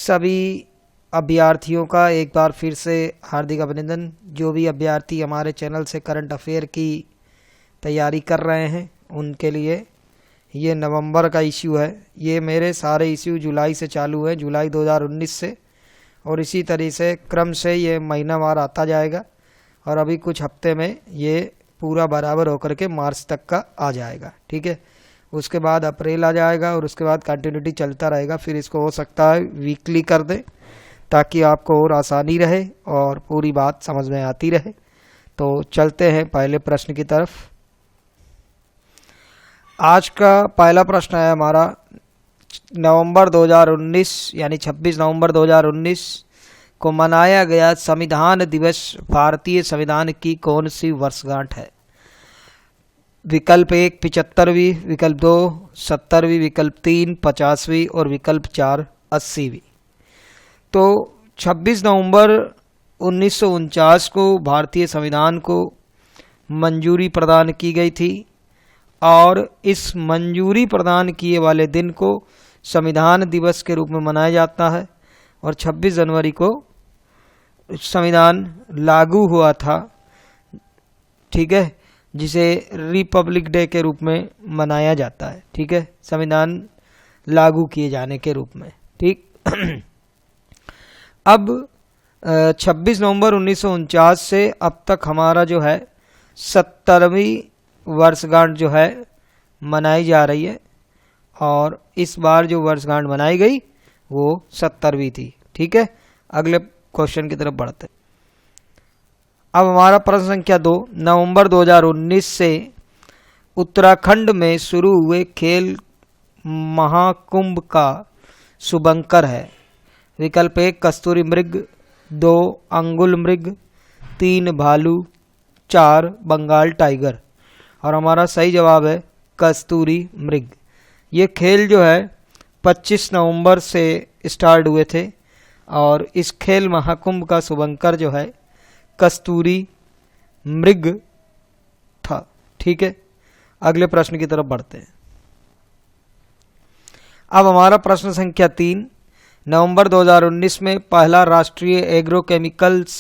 सभी अभ्यर्थियों का एक बार फिर से हार्दिक अभिनंदन। जो भी अभ्यर्थी हमारे चैनल से करंट अफेयर की तैयारी कर रहे हैं उनके लिए ये नवंबर का इश्यू है। ये मेरे सारे इश्यू जुलाई से चालू है, जुलाई 2019 से, और इसी तरीके से क्रम से ये महीनावार आता जाएगा और अभी कुछ हफ्ते में ये पूरा बराबर होकर के मार्च तक का आ जाएगा। ठीक है, उसके बाद अप्रैल आ जाएगा और उसके बाद कंटिन्यूटी चलता रहेगा। फिर इसको हो सकता है वीकली कर दें ताकि आपको और आसानी रहे और पूरी बात समझ में आती रहे। तो चलते हैं पहले प्रश्न की तरफ। आज का पहला प्रश्न है हमारा, नवंबर 2019 यानी 26 नवंबर 2019 को मनाया गया संविधान दिवस भारतीय संविधान की कौन सी वर्षगांठ है? विकल्प 1 75वीं, विकल्प 2 70वीं, विकल्प 3 50वीं और विकल्प 4 80वीं। तो 26 नवंबर 1949 को भारतीय संविधान को मंजूरी प्रदान की गई थी और इस मंजूरी प्रदान किए वाले दिन को संविधान दिवस के रूप में मनाया जाता है। और 26 जनवरी को संविधान लागू हुआ था, ठीक है, जिसे रिपब्लिक डे के रूप में मनाया जाता है। ठीक है, संविधान लागू किए जाने के रूप में। ठीक अब 26 नवंबर 1949 से अब तक हमारा जो है 70वीं वर्षगांठ जो है मनाई जा रही है और इस बार जो वर्षगांठ मनाई गई वो 70वीं थी। ठीक है, अगले क्वेश्चन की तरफ बढ़ते हैं। अब हमारा प्रश्न संख्या 2, नवंबर 2019 से उत्तराखंड में शुरू हुए खेल महाकुंभ का शुभंकर है। विकल्प 1 कस्तूरी मृग, 2 अंगुल मृग, 3 भालू, 4 बंगाल टाइगर। और हमारा सही जवाब है कस्तूरी मृग। ये खेल जो है 25 नवंबर से स्टार्ट हुए थे और इस खेल महाकुंभ का शुभंकर जो है कस्तूरी मृग था। ठीक है, अगले प्रश्न की तरफ बढ़ते हैं। अब हमारा प्रश्न संख्या 3, नवंबर 2019 में पहला राष्ट्रीय एग्रोकेमिकल्स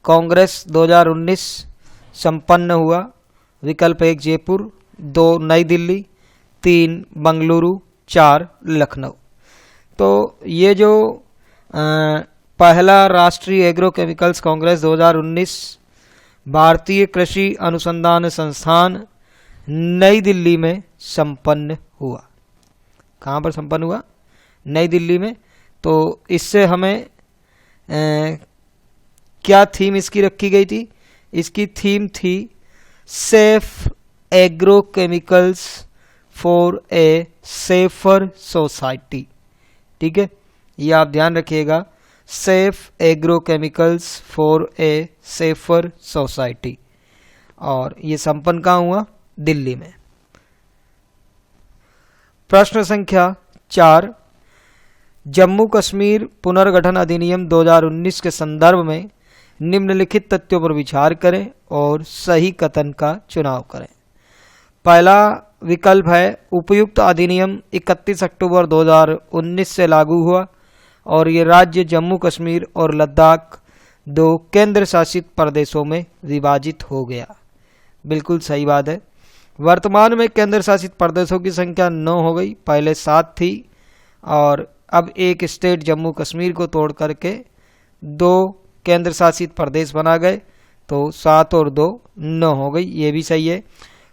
कांग्रेस 2019 संपन्न हुआ। विकल्प 1 जयपुर, 2 नई दिल्ली, 3 बंगलुरु, 4 लखनऊ। तो ये जो पहला राष्ट्रीय एग्रोकेमिकल्स कांग्रेस 2019 भारतीय कृषि अनुसंधान संस्थान नई दिल्ली में संपन्न हुआ। कहाँ पर संपन्न हुआ? नई दिल्ली में। तो इससे हमें क्या थीम इसकी रखी गई थी? इसकी थीम थी safe agrochemicals for a safer society. ठीक है, ये आप ध्यान रखिएगा, safe agrochemicals for a safer society. और ये संपन्न कहाँ हुआ? दिल्ली में। प्रश्न संख्या 4, जम्मू कश्मीर पुनर्गठन अधिनियम 2019 के संदर्भ में निम्नलिखित तथ्यों पर विचार करें और सही कथन का चुनाव करें। पहला विकल्प है उपयुक्त अधिनियम 31 अक्टूबर 2019 से लागू हुआ और ये राज्य जम्मू कश्मीर और लद्दाख 2 केंद्र शासित प्रदेशों में विभाजित हो गया। बिल्कुल सही बात है। वर्तमान में केंद्र शासित प्रदेशों की संख्या 9 हो गई, पहले 7 थी और अब एक स्टेट जम्मू कश्मीर को तोड़ करके 2 केंद्र शासित प्रदेश बना गए, तो 7 और 2 9 हो गई। ये भी सही है।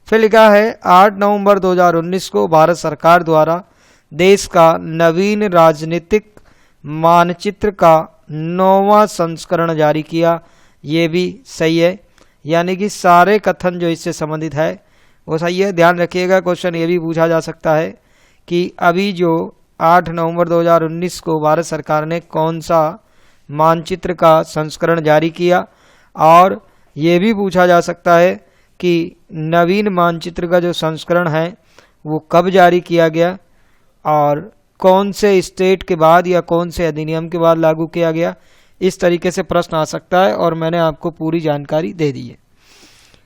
फिर लिखा है 8 नवंबर 2019 को भारत सरकार द्वारा देश का नवीन राजनीतिक मानचित्र का 9वां संस्करण जारी किया। ये भी सही है, यानी कि सारे कथन जो इससे संबंधित है वो सही है। ध्यान रखिएगा, क्वेश्चन ये भी पूछा जा सकता है कि अभी जो 8 नवंबर 2019 को भारत सरकार ने कौन सा मानचित्र का संस्करण जारी किया, और ये भी पूछा जा सकता है कि नवीन मानचित्र का जो संस्करण है वो कब जारी किया गया और कौन से स्टेट के बाद या कौन से अधिनियम के बाद लागू किया गया। इस तरीके से प्रश्न आ सकता है और मैंने आपको पूरी जानकारी दे दी है।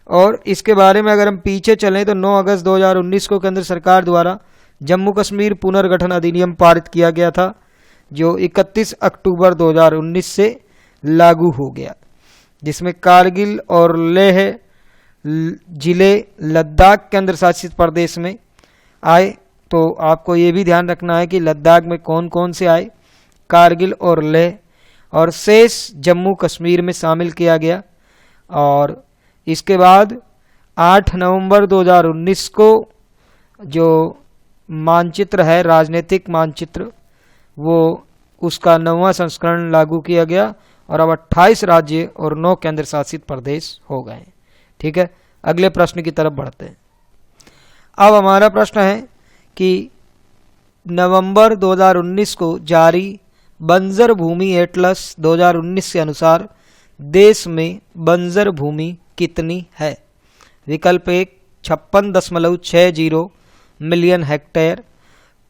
और इसके बारे में अगर हम पीछे चलें तो 9 अगस्त 2019 को केंद्र सरकार द्वारा जम्मू कश्मीर पुनर्गठन अधिनियम पारित किया गया था, जो 31 अक्टूबर 2019 से लागू हो गया, जिसमें कारगिल और लेह जिले लद्दाख केंद्र शासित प्रदेश में आए। तो आपको ये भी ध्यान रखना है कि लद्दाख में कौन कौन से आए, कारगिल और लेह, और शेष जम्मू कश्मीर में शामिल किया गया। और इसके बाद 8 नवंबर 2019 को जो मानचित्र है, राजनीतिक मानचित्र, वो उसका 9वां संस्करण लागू किया गया और अब 28 राज्य और 9 केंद्र शासित प्रदेश हो गए। ठीक है, अगले प्रश्न की तरफ बढ़ते हैं। अब हमारा प्रश्न है कि नवंबर 2019 को जारी बंजर भूमि एटलस 2019 के अनुसार देश में बंजर भूमि कितनी है? विकल्प 1 56.60 मिलियन हेक्टेयर,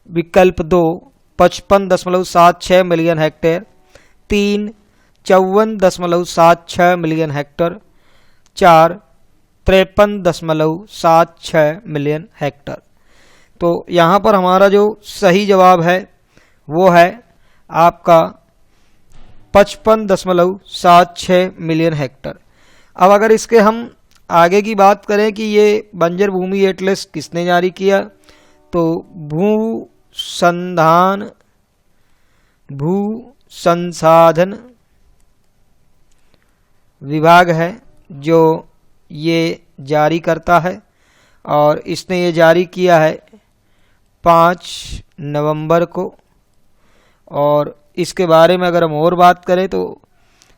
विकल्प 2 55.76 million hectare, 3 54.76 million Hector, 4 53.76 million Hector. तो यहाँ पर हमारा जो सही जवाब है वो है आपका 55.76 मिलियन हेक्टर। अब अगर इसके हम आगे की बात करें कि ये बंजर भूमि एटलस किसने जारी किया, तो भू संसाधन विभाग है जो ये जारी करता है, और इसने ये जारी किया है 5 नवंबर को। और इसके बारे में अगर हम और बात करें तो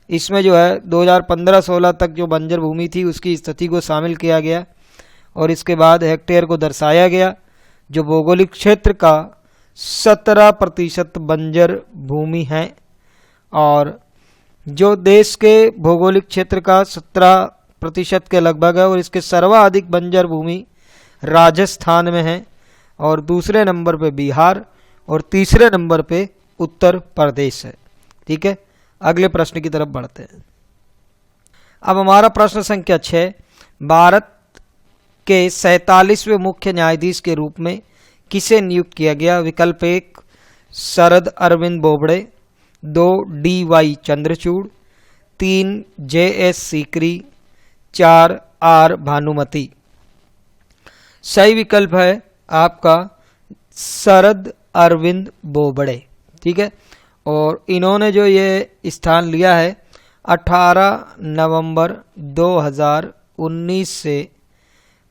इसमें जो है 2015-16 तक जो बंजर भूमि थी उसकी स्थिति को शामिल किया गया, और इसके बाद हेक्टेयर को दर्शाया गया, जो भौगोलिक क्षेत्र का 17% बंजर भूमि है। और जो देश के भौगोलिक क्षेत्र का 17% के लगभग है, और इसके सर्वाधिक बंजर भूमि राजस्थान में है, और दूसरे नंबर पे बिहार, और तीसरे नंबर पे उत्तर प्रदेश है। ठीक है, अगले प्रश्न की तरफ बढ़ते हैं। अब हमारा प्रश्न संख्या 6, भारत के 47वें मुख्य न्यायाधीश के रूप में किसे नियुक्त किया गया? विकल्प 1 Sharad Arvind Bobde, 2 DY Chandrachud, 3 JS Sikri, 4 R Bhanumati. सही विकल्प है आपका शरद अरविंद बोबड़े। ठीक है, और इन्होंने जो ये स्थान लिया है 18 नवंबर 2019 से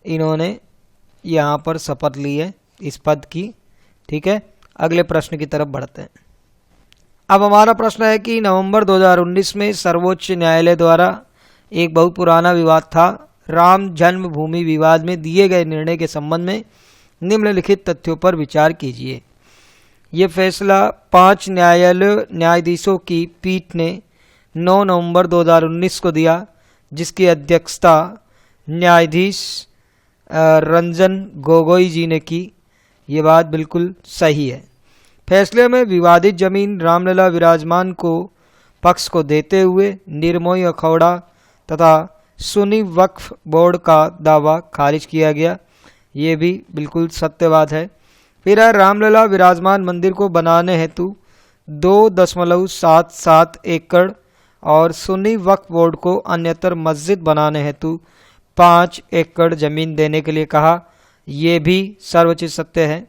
इन्होंने यहाँ पर शपथ ली है इस पद की। ठीक है, अगले प्रश्न की तरफ बढ़ते हैं। अब हमारा प्रश्न है कि नवंबर 2019 में सर्वोच्च न्यायालय द्वारा एक बहुत पुराना विवाद था, राम जन्मभूमि विवाद में दिए गए निर्णय के संबंध में निम्नलिखित तथ्यों पर विचार कीजिए। ये फैसला 5 न्यायाधीशों की पीठ ने 9 नवंबर 2019 को दिया, जिसकी अध्यक्षता न्यायाधीश रंजन गोगोई जी ने की। ये बात बिल्कुल सही है। फैसले में विवादित जमीन रामलला विराजमान को पक्ष को देते हुए निर्मोही अखौड़ा तथा सुन्नी वक्फ बोर्ड का दावा खारिज किया गया। ये भी बिल्कुल सत्य बात है। फिर रामलला विराजमान मंदिर को बनाने हेतु 2.77 एकड़ और सुन्नी वक्फ बोर्ड को अन्यतर मस्जिद बनाने हेतु 5 एकड़ जमीन देने के लिए कहा। ये भी सर्वोच्च सत्य है।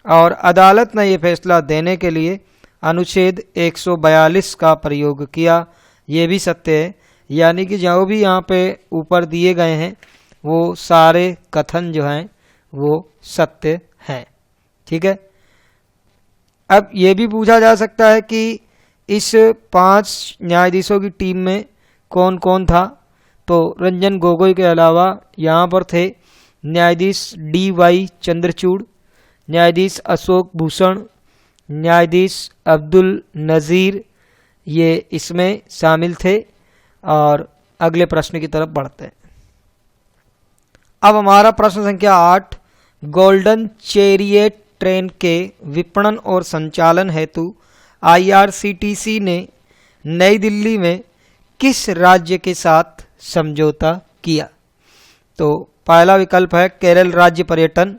और अदालत ने यह फैसला देने के लिए अनुच्छेद 142 का प्रयोग किया। ये भी सत्य है। यानी कि जो भी यहाँ पे ऊपर दिए गए हैं वो सारे कथन जो हैं वो सत्य हैं। ठीक है, अब ये भी पूछा जा सकता है कि इस 5 न्यायाधीशों की टीम में कौन कौन था। तो रंजन गोगोई के अलावा यहाँ पर थे न्यायाधीश DY चंद्रचूड़, न्यायाधीश अशोक भूषण, न्यायाधीश अब्दुल नज़ीर, ये इसमें शामिल थे। और अगले प्रश्न की तरफ बढ़ते हैं। अब हमारा प्रश्न संख्या 8, गोल्डन चैरियट ट्रेन के विपणन और संचालन हेतु IRCTC ने नई दिल्ली में किस राज्य के साथ समझौता किया? तो पहला विकल्प है केरल राज्य पर्यटन,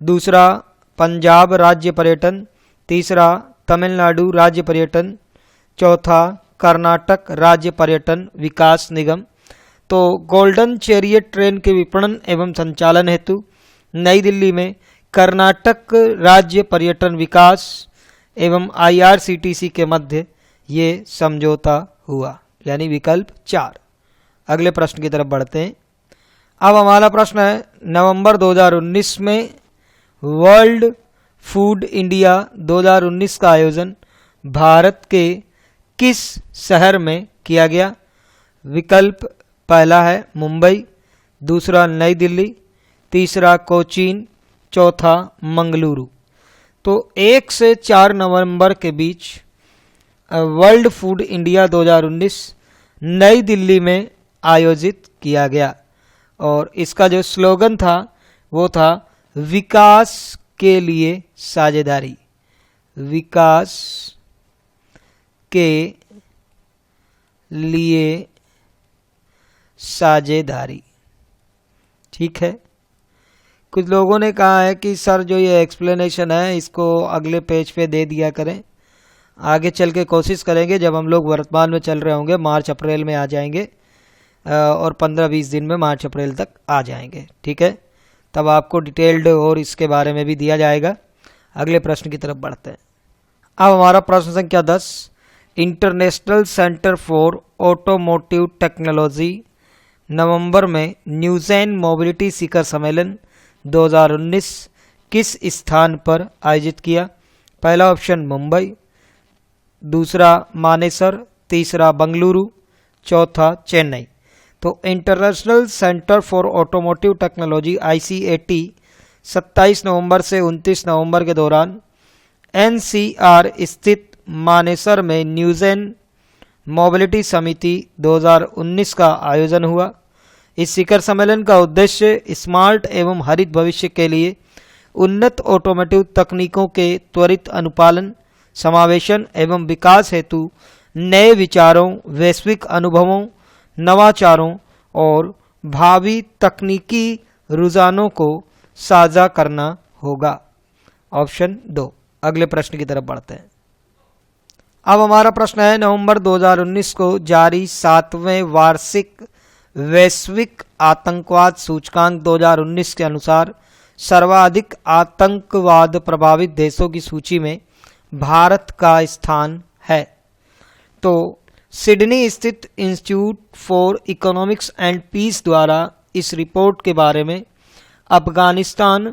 दूसरा पंजाब राज्य पर्यटन, तीसरा तमिलनाडु राज्य पर्यटन, चौथा कर्नाटक राज्य पर्यटन विकास निगम। तो गोल्डन चैरियट ट्रेन के विपणन एवं संचालन हेतु नई दिल्ली में कर्नाटक राज्य पर्यटन विकास एवं IRCTC के मध्य ये समझौता हुआ, यानी विकल्प 4। अगले प्रश्न की तरफ बढ़ते हैं। अब हमारा प्रश्न है, नवंबर 2019 में वर्ल्ड फूड इंडिया 2019 का आयोजन भारत के किस शहर में किया गया? विकल्प पहला है मुंबई, दूसरा नई दिल्ली, तीसरा कोचीन, चौथा मंगलुरु। तो 1 से 4 नवंबर के बीच वर्ल्ड फूड इंडिया 2019 नई दिल्ली में आयोजित किया गया और इसका जो स्लोगन था वो था विकास के लिए साझेदारी, विकास के लिए साझेदारी। ठीक है, कुछ लोगों ने कहा है कि सर जो ये एक्सप्लेनेशन है इसको अगले पेज पे दे दिया करें, आगे चल के कोशिश करेंगे जब हम लोग वर्तमान में चल रहे होंगे, मार्च अप्रैल में आ जाएंगे और 15-20 दिन में मार्च अप्रैल तक आ जाएंगे। ठीक है, तब आपको डिटेल्ड और इसके बारे में भी दिया जाएगा। अगले प्रश्न की तरफ बढ़ते हैं। अब हमारा प्रश्न संख्या 10, International Centre for Automotive Technology नवंबर में न्यूजेन मोबिलिटी शिखर सम्मेलन 2019 किस स्थान पर आयोजित किया? पहला ऑप्शन मुंबई, दूसरा मानेसर, तीसरा बंगलुरु, चौथा चेन्नई। तो international Centre for Automotive technology ICAT 27 नवंबर से 29 नवंबर के दौरान NCR स्थित मानेसर में न्यूजेन मोबिलिटी समिति 2019 का आयोजन हुआ। इस शिखर सम्मेलन का उद्देश्य स्मार्ट एवं हरित भविष्य के लिए उन्नत ऑटोमोटिव तकनीकों के त्वरित अनुपालन, समावेशन एवं विकास हेतु नए विचारों, वैश्विक अनुभवों, नवाचारों और भावी तकनीकी रुझानों को साझा करना होगा। ऑप्शन 2। अगले प्रश्न की तरफ बढ़ते हैं। अब हमारा प्रश्न है, नवंबर 2019 को जारी 7वें वार्षिक वैश्विक आतंकवाद सूचकांक 2019 के अनुसार सर्वाधिक आतंकवाद प्रभावित देशों की सूची में भारत का स्थान है। तो सिडनी स्थित institute for economics and peace द्वारा इस रिपोर्ट के बारे में अफगानिस्तान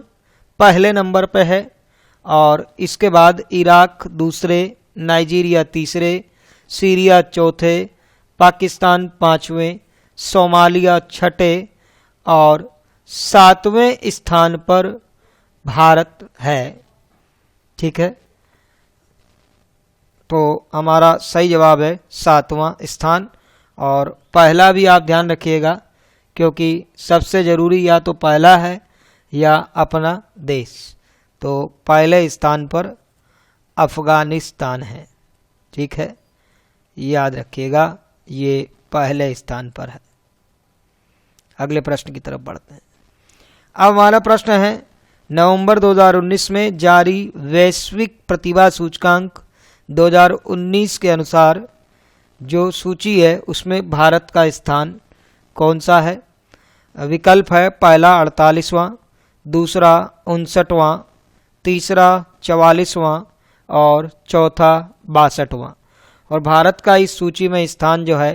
पहले नंबर पर है और इसके बाद इराक दूसरे, नाइजीरिया तीसरे, सीरिया चौथे, पाकिस्तान पांचवें, सोमालिया छठे और 7वें स्थान पर भारत है। ठीक है, तो हमारा सही जवाब है 7वां स्थान। और पहला भी आप ध्यान रखिएगा क्योंकि सबसे ज़रूरी या तो पहला है या अपना देश। तो पहले स्थान पर अफगानिस्तान है। ठीक है, याद रखिएगा ये पहले स्थान पर है। अगले प्रश्न की तरफ बढ़ते हैं। अब हमारा प्रश्न है, नवंबर 2019 में जारी वैश्विक प्रतिभा सूचकांक 2019 के अनुसार जो सूची है उसमें भारत का स्थान कौन सा है? विकल्प है, पहला 48वां, दूसरा 59वां, तीसरा 44वां और चौथा 62वां। और भारत का इस सूची में स्थान जो है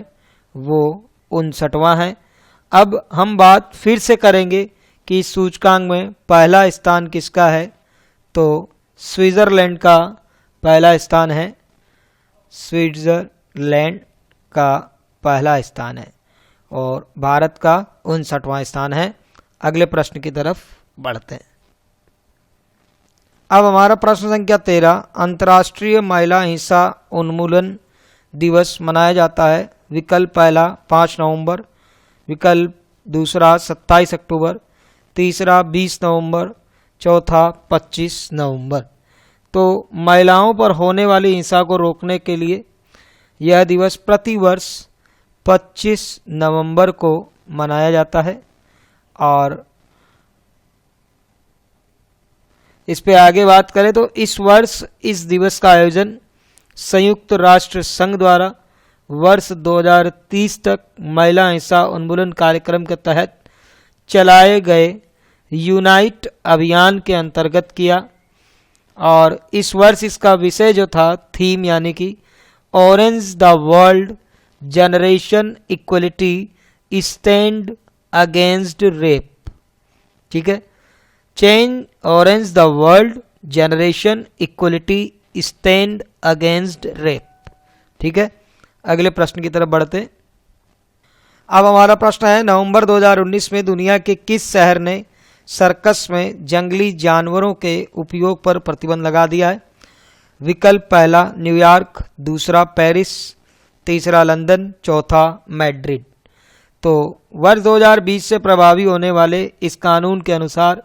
वो 59वां है। अब हम बात फिर से करेंगे कि इस सूचकांक में पहला स्थान किसका है। तो स्विट्ज़रलैंड का पहला स्थान है, स्विट्ज़रलैंड का पहला स्थान है और भारत का 59वां स्थान है। अगले प्रश्न की तरफ बढ़ते हैं। अब हमारा प्रश्न संख्या 13, अंतर्राष्ट्रीय महिला हिंसा उन्मूलन दिवस मनाया जाता है। विकल्प पहला 5 नवंबर, विकल्प दूसरा 27 अक्टूबर, तीसरा 20 नवंबर, चौथा 25 नवंबर। तो महिलाओं पर होने वाली हिंसा को रोकने के लिए यह दिवस प्रतिवर्ष 25 नवंबर को मनाया जाता है और इस पे आगे बात करें तो इस वर्ष इस दिवस का आयोजन संयुक्त राष्ट्र संघ द्वारा वर्ष 2030 तक महिला हिंसा उन्मूलन कार्यक्रम के तहत चलाए गए यूनाइट अभियान के अंतर्गत किया। और इस वर्ष इसका विषय जो था, थीम यानी कि orange the world generation equality stand against rape. ठीक है, change orange the world generation equality stand against rape. ठीक है, अगले प्रश्न की तरफ बढ़ते। अब हमारा प्रश्न है, नवंबर 2019 में दुनिया के किस शहर ने सर्कस में जंगली जानवरों के उपयोग पर प्रतिबंध लगा दिया है? विकल्प पहला न्यूयॉर्क, दूसरा पेरिस, तीसरा लंदन, चौथा मैड्रिड। तो वर्ष 2020 से प्रभावी होने वाले इस कानून के अनुसार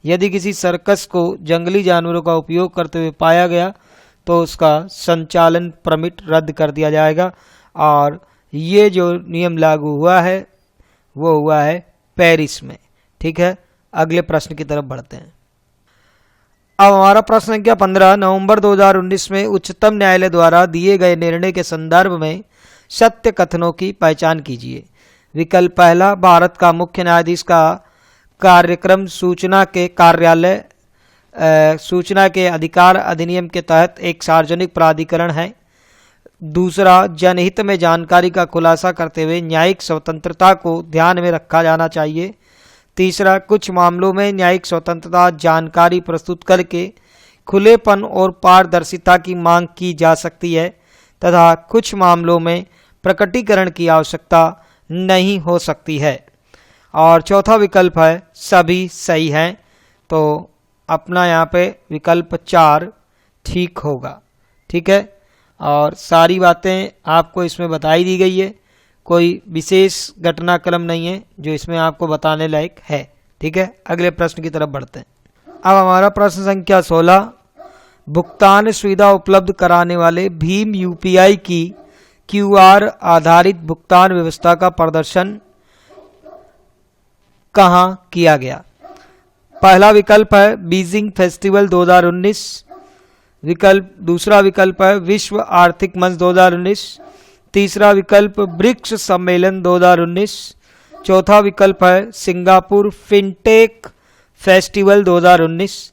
यदि किसी सर्कस को जंगली जानवरों का उपयोग करते हुए पाया गया तो उसका संचालन परमिट रद्द कर दिया जाएगा। और ये जो नियम लागू हुआ है वो हुआ है पेरिस में। ठीक है, अगले प्रश्न की तरफ बढ़ते हैं। अब हमारा प्रश्न संख्या 15, नवंबर 2019 में उच्चतम न्यायालय द्वारा दिए गए निर्णय के संदर्भ में सत्य कथनों की पहचान कीजिए। विकल्प पहला, भारत का मुख्य न्यायाधीश का कार्यक्रम सूचना के अधिकार अधिनियम के तहत एक सार्वजनिक प्राधिकरण है। दूसरा, जनहित में जानकारी का खुलासा करते हुए न्यायिक स्वतंत्रता को ध्यान में रखा जाना चाहिए। तीसरा, कुछ मामलों में न्यायिक स्वतंत्रता जानकारी प्रस्तुत करके खुलेपन और पारदर्शिता की मांग की जा सकती है तथा कुछ मामलों में प्रकटीकरण की आवश्यकता नहीं हो सकती है। और चौथा विकल्प है सभी सही हैं। तो अपना यहाँ पे विकल्प 4 ठीक होगा। ठीक है, और सारी बातें आपको इसमें बताई दी गई है, कोई विशेष घटनाक्रम नहीं है जो इसमें आपको बताने लायक है। ठीक है, अगले प्रश्न की तरफ बढ़ते हैं। अब हमारा प्रश्न संख्या 16, भुगतान सुविधा उपलब्ध कराने वाले भीम यूपीआई की क्यूआर आधारित भुगतान व्यवस्था का प्रदर्शन कहाँ किया गया? पहला विकल्प है बीजिंग फेस्टिवल 2019, दूसरा विकल्प है विश्व आर्थिक मंच 2019, तीसरा विकल्प ब्रिक्स सम्मेलन 2019, चौथा विकल्प है सिंगापुर फिनटेक फेस्टिवल 2019।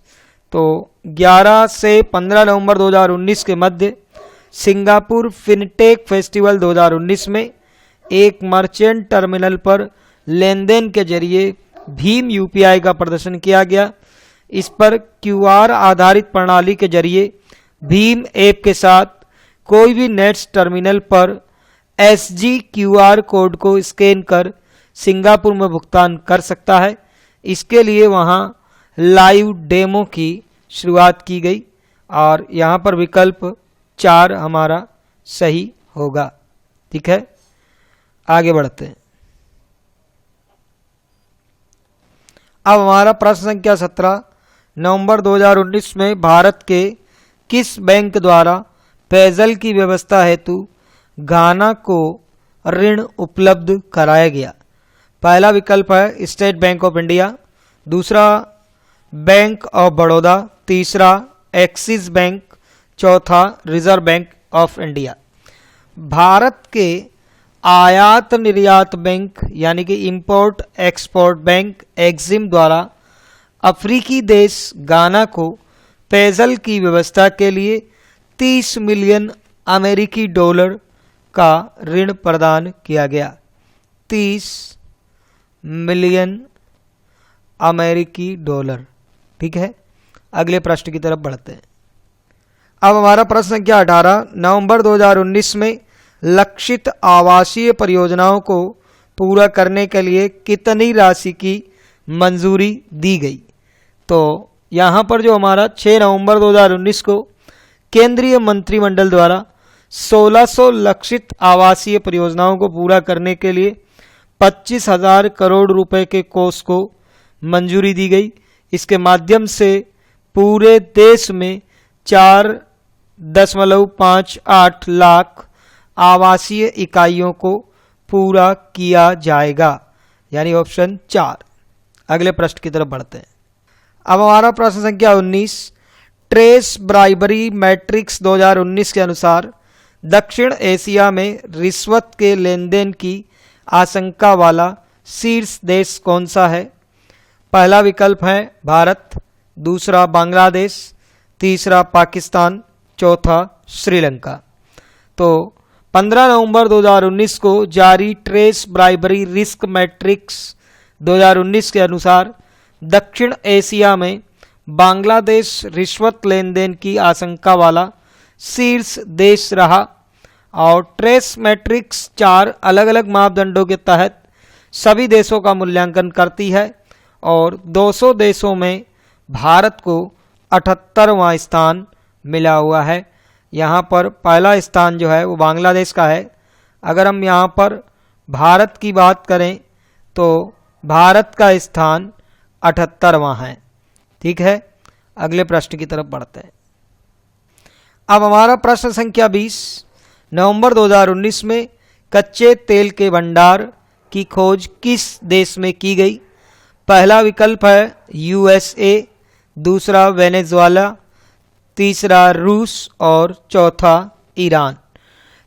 तो 11 से 15 नवंबर 2019 के मध्य सिंगापुर फिनटेक फेस्टिवल 2019 में एक मर्चेंट टर्मिनल पर लेन देन के जरिए भीम यूपीआई का प्रदर्शन किया गया। इस पर क्यूआर आधारित प्रणाली के जरिए भीम ऐप के साथ कोई भी नेट्स टर्मिनल पर एसजी क्यूआर कोड को स्कैन कर सिंगापुर में भुगतान कर सकता है। इसके लिए वहां लाइव डेमो की शुरुआत की गई और यहाँ पर विकल्प 4 हमारा सही होगा। ठीक है, आगे बढ़ते हैं। अब हमारा प्रश्न संख्या 17, नवंबर 2019 में भारत के किस बैंक द्वारा पेयजल की व्यवस्था हेतु घाना को ऋण उपलब्ध कराया गया? पहला विकल्प है स्टेट बैंक ऑफ इंडिया, दूसरा बैंक ऑफ बड़ौदा, तीसरा एक्सिस बैंक, चौथा reserve bank of India. Bharat के आयात निर्यात बैंक यानी कि इंपोर्ट एक्सपोर्ट बैंक एक्जिम द्वारा अफ्रीकी देश गाना को पेयजल की व्यवस्था के लिए 30 मिलियन अमेरिकी डॉलर का ऋण प्रदान किया गया। 30 मिलियन अमेरिकी डॉलर। ठीक है, अगले प्रश्न की तरफ बढ़ते हैं। अब हमारा प्रश्न संख्या 18, नवंबर 2019 में लक्षित आवासीय परियोजनाओं को पूरा करने के लिए कितनी राशि की मंजूरी दी गई? तो यहाँ पर जो हमारा 6 नवंबर 2019 को केंद्रीय मंत्रिमंडल द्वारा 1600 लक्षित आवासीय परियोजनाओं को पूरा करने के लिए 25,000 करोड़ रुपए के कोष को मंजूरी दी गई। इसके माध्यम से पूरे देश में 4.58 लाख आवासीय इकाइयों को पूरा किया जाएगा, यानी ऑप्शन 4। अगले प्रश्न की तरफ बढ़ते हैं। अब हमारा प्रश्न संख्या 19, ट्रेस ब्राइबरी मैट्रिक्स 2019 के अनुसार दक्षिण एशिया में रिश्वत के लेन देन की आशंका वाला शीर्ष देश कौन सा है? पहला विकल्प है भारत, दूसरा बांग्लादेश, तीसरा पाकिस्तान, चौथा श्रीलंका। तो 15 नवंबर 2019 को जारी ट्रेस ब्राइबरी रिस्क मैट्रिक्स 2019 के अनुसार दक्षिण एशिया में बांग्लादेश रिश्वत लेन देन की आशंका वाला शीर्ष देश रहा और ट्रेस मैट्रिक्स 4 अलग अलग मापदंडों के तहत सभी देशों का मूल्यांकन करती है और 200 देशों में भारत को 78वां स्थान मिला हुआ है। यहाँ पर पहला स्थान जो है वो बांग्लादेश का है। अगर हम यहाँ पर भारत की बात करें तो भारत का स्थान 78वां है। ठीक है, अगले प्रश्न की तरफ बढ़ते हैं। अब हमारा प्रश्न संख्या 20, नवंबर 2019 में कच्चे तेल के भंडार की खोज किस देश में की गई? पहला विकल्प है USA, दूसरा वेनेजुएला, तीसरा रूस और चौथा ईरान।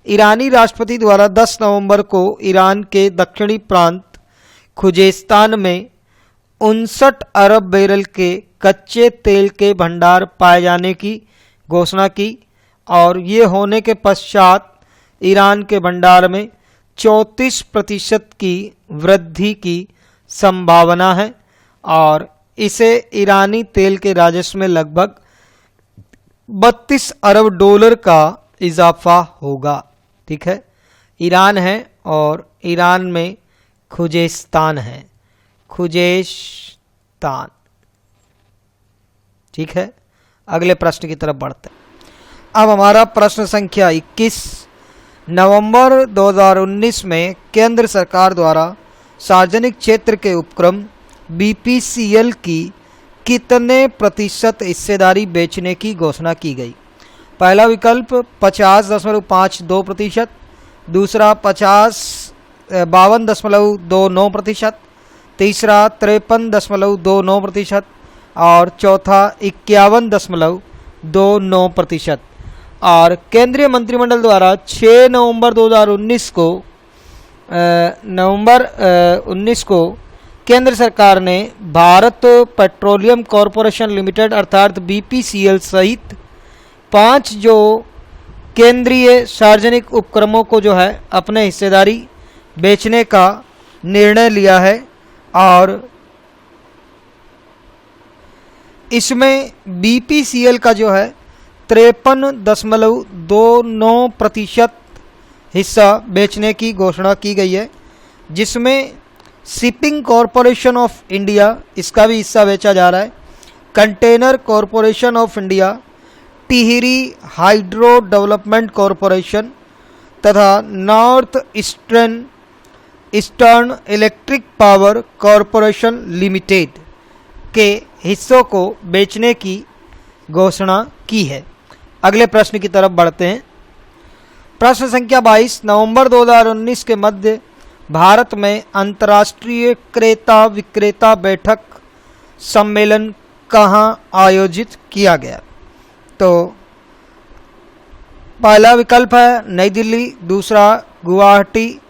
ईरानी राष्ट्रपति द्वारा 10 नवंबर को ईरान के दक्षिणी प्रांत खुजेस्तान में 59 अरब बैरल के कच्चे तेल के भंडार पाए जाने की घोषणा की और ये होने के पश्चात ईरान के भंडार में 34% की वृद्धि की संभावना है और इसे ईरानी तेल के राजस्व में लगभग 32 अरब डॉलर का इजाफा होगा। ठीक है, ईरान है और ईरान में खुजेस्तान है, खुजेस्तान। ठीक है, अगले प्रश्न की तरफ बढ़ते हैं। अब हमारा प्रश्न संख्या 21, नवंबर 2019 में केंद्र सरकार द्वारा सार्वजनिक क्षेत्र के उपक्रम BPCL की कितने प्रतिशत हिस्सेदारी बेचने की घोषणा की गई? पहला विकल्प 50.52%, दूसरा 52.29%, तीसरा 53.29% और चौथा 51.29%। और केंद्रीय मंत्रिमंडल द्वारा 6 नवंबर 2019 को केंद्र सरकार ने भारत पेट्रोलियम कॉरपोरेशन लिमिटेड अर्थात BPCL सहित 5 जो केंद्रीय सार्वजनिक उपक्रमों को जो है अपने हिस्सेदारी बेचने का निर्णय लिया है और इसमें BPCL का जो है 53.29% हिस्सा बेचने की घोषणा की गई है, जिसमें शिपिंग कॉरपोरेशन ऑफ इंडिया इसका भी हिस्सा बेचा जा रहा है, Container Corporation of India, Tehri Hydro Development Corporation तथा North Eastern Electric Power Corporation Limited के हिस्सों को बेचने की घोषणा की है। अगले प्रश्न की तरफ बढ़ते हैं। प्रश्न संख्या 22, नवंबर 2019 के मध्य भारत में अंतर्राष्ट्रीय क्रेता विक्रेता बैठक सम्मेलन कहाँ आयोजित किया गया? तो पहला विकल्प है नई दिल्ली, दूसरा गुवाहाटी,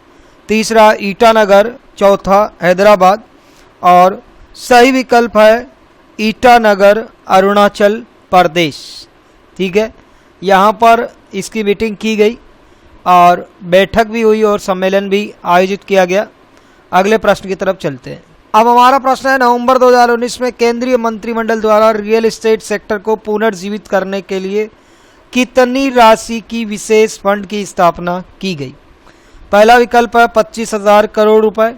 तीसरा ईटानगर, चौथा हैदराबाद और सही विकल्प है ईटानगर, अरुणाचल प्रदेश। ठीक है, यहाँ पर इसकी मीटिंग की गई और बैठक भी हुई और सम्मेलन भी आयोजित किया गया। अगले प्रश्न की तरफ चलते हैं। अब हमारा प्रश्न है, नवंबर 2019 में केंद्रीय मंत्रिमंडल द्वारा रियल एस्टेट सेक्टर को पुनर्जीवित करने के लिए कितनी राशि की विशेष फंड की स्थापना की गई? पहला विकल्प है 25,000 करोड़ रुपए,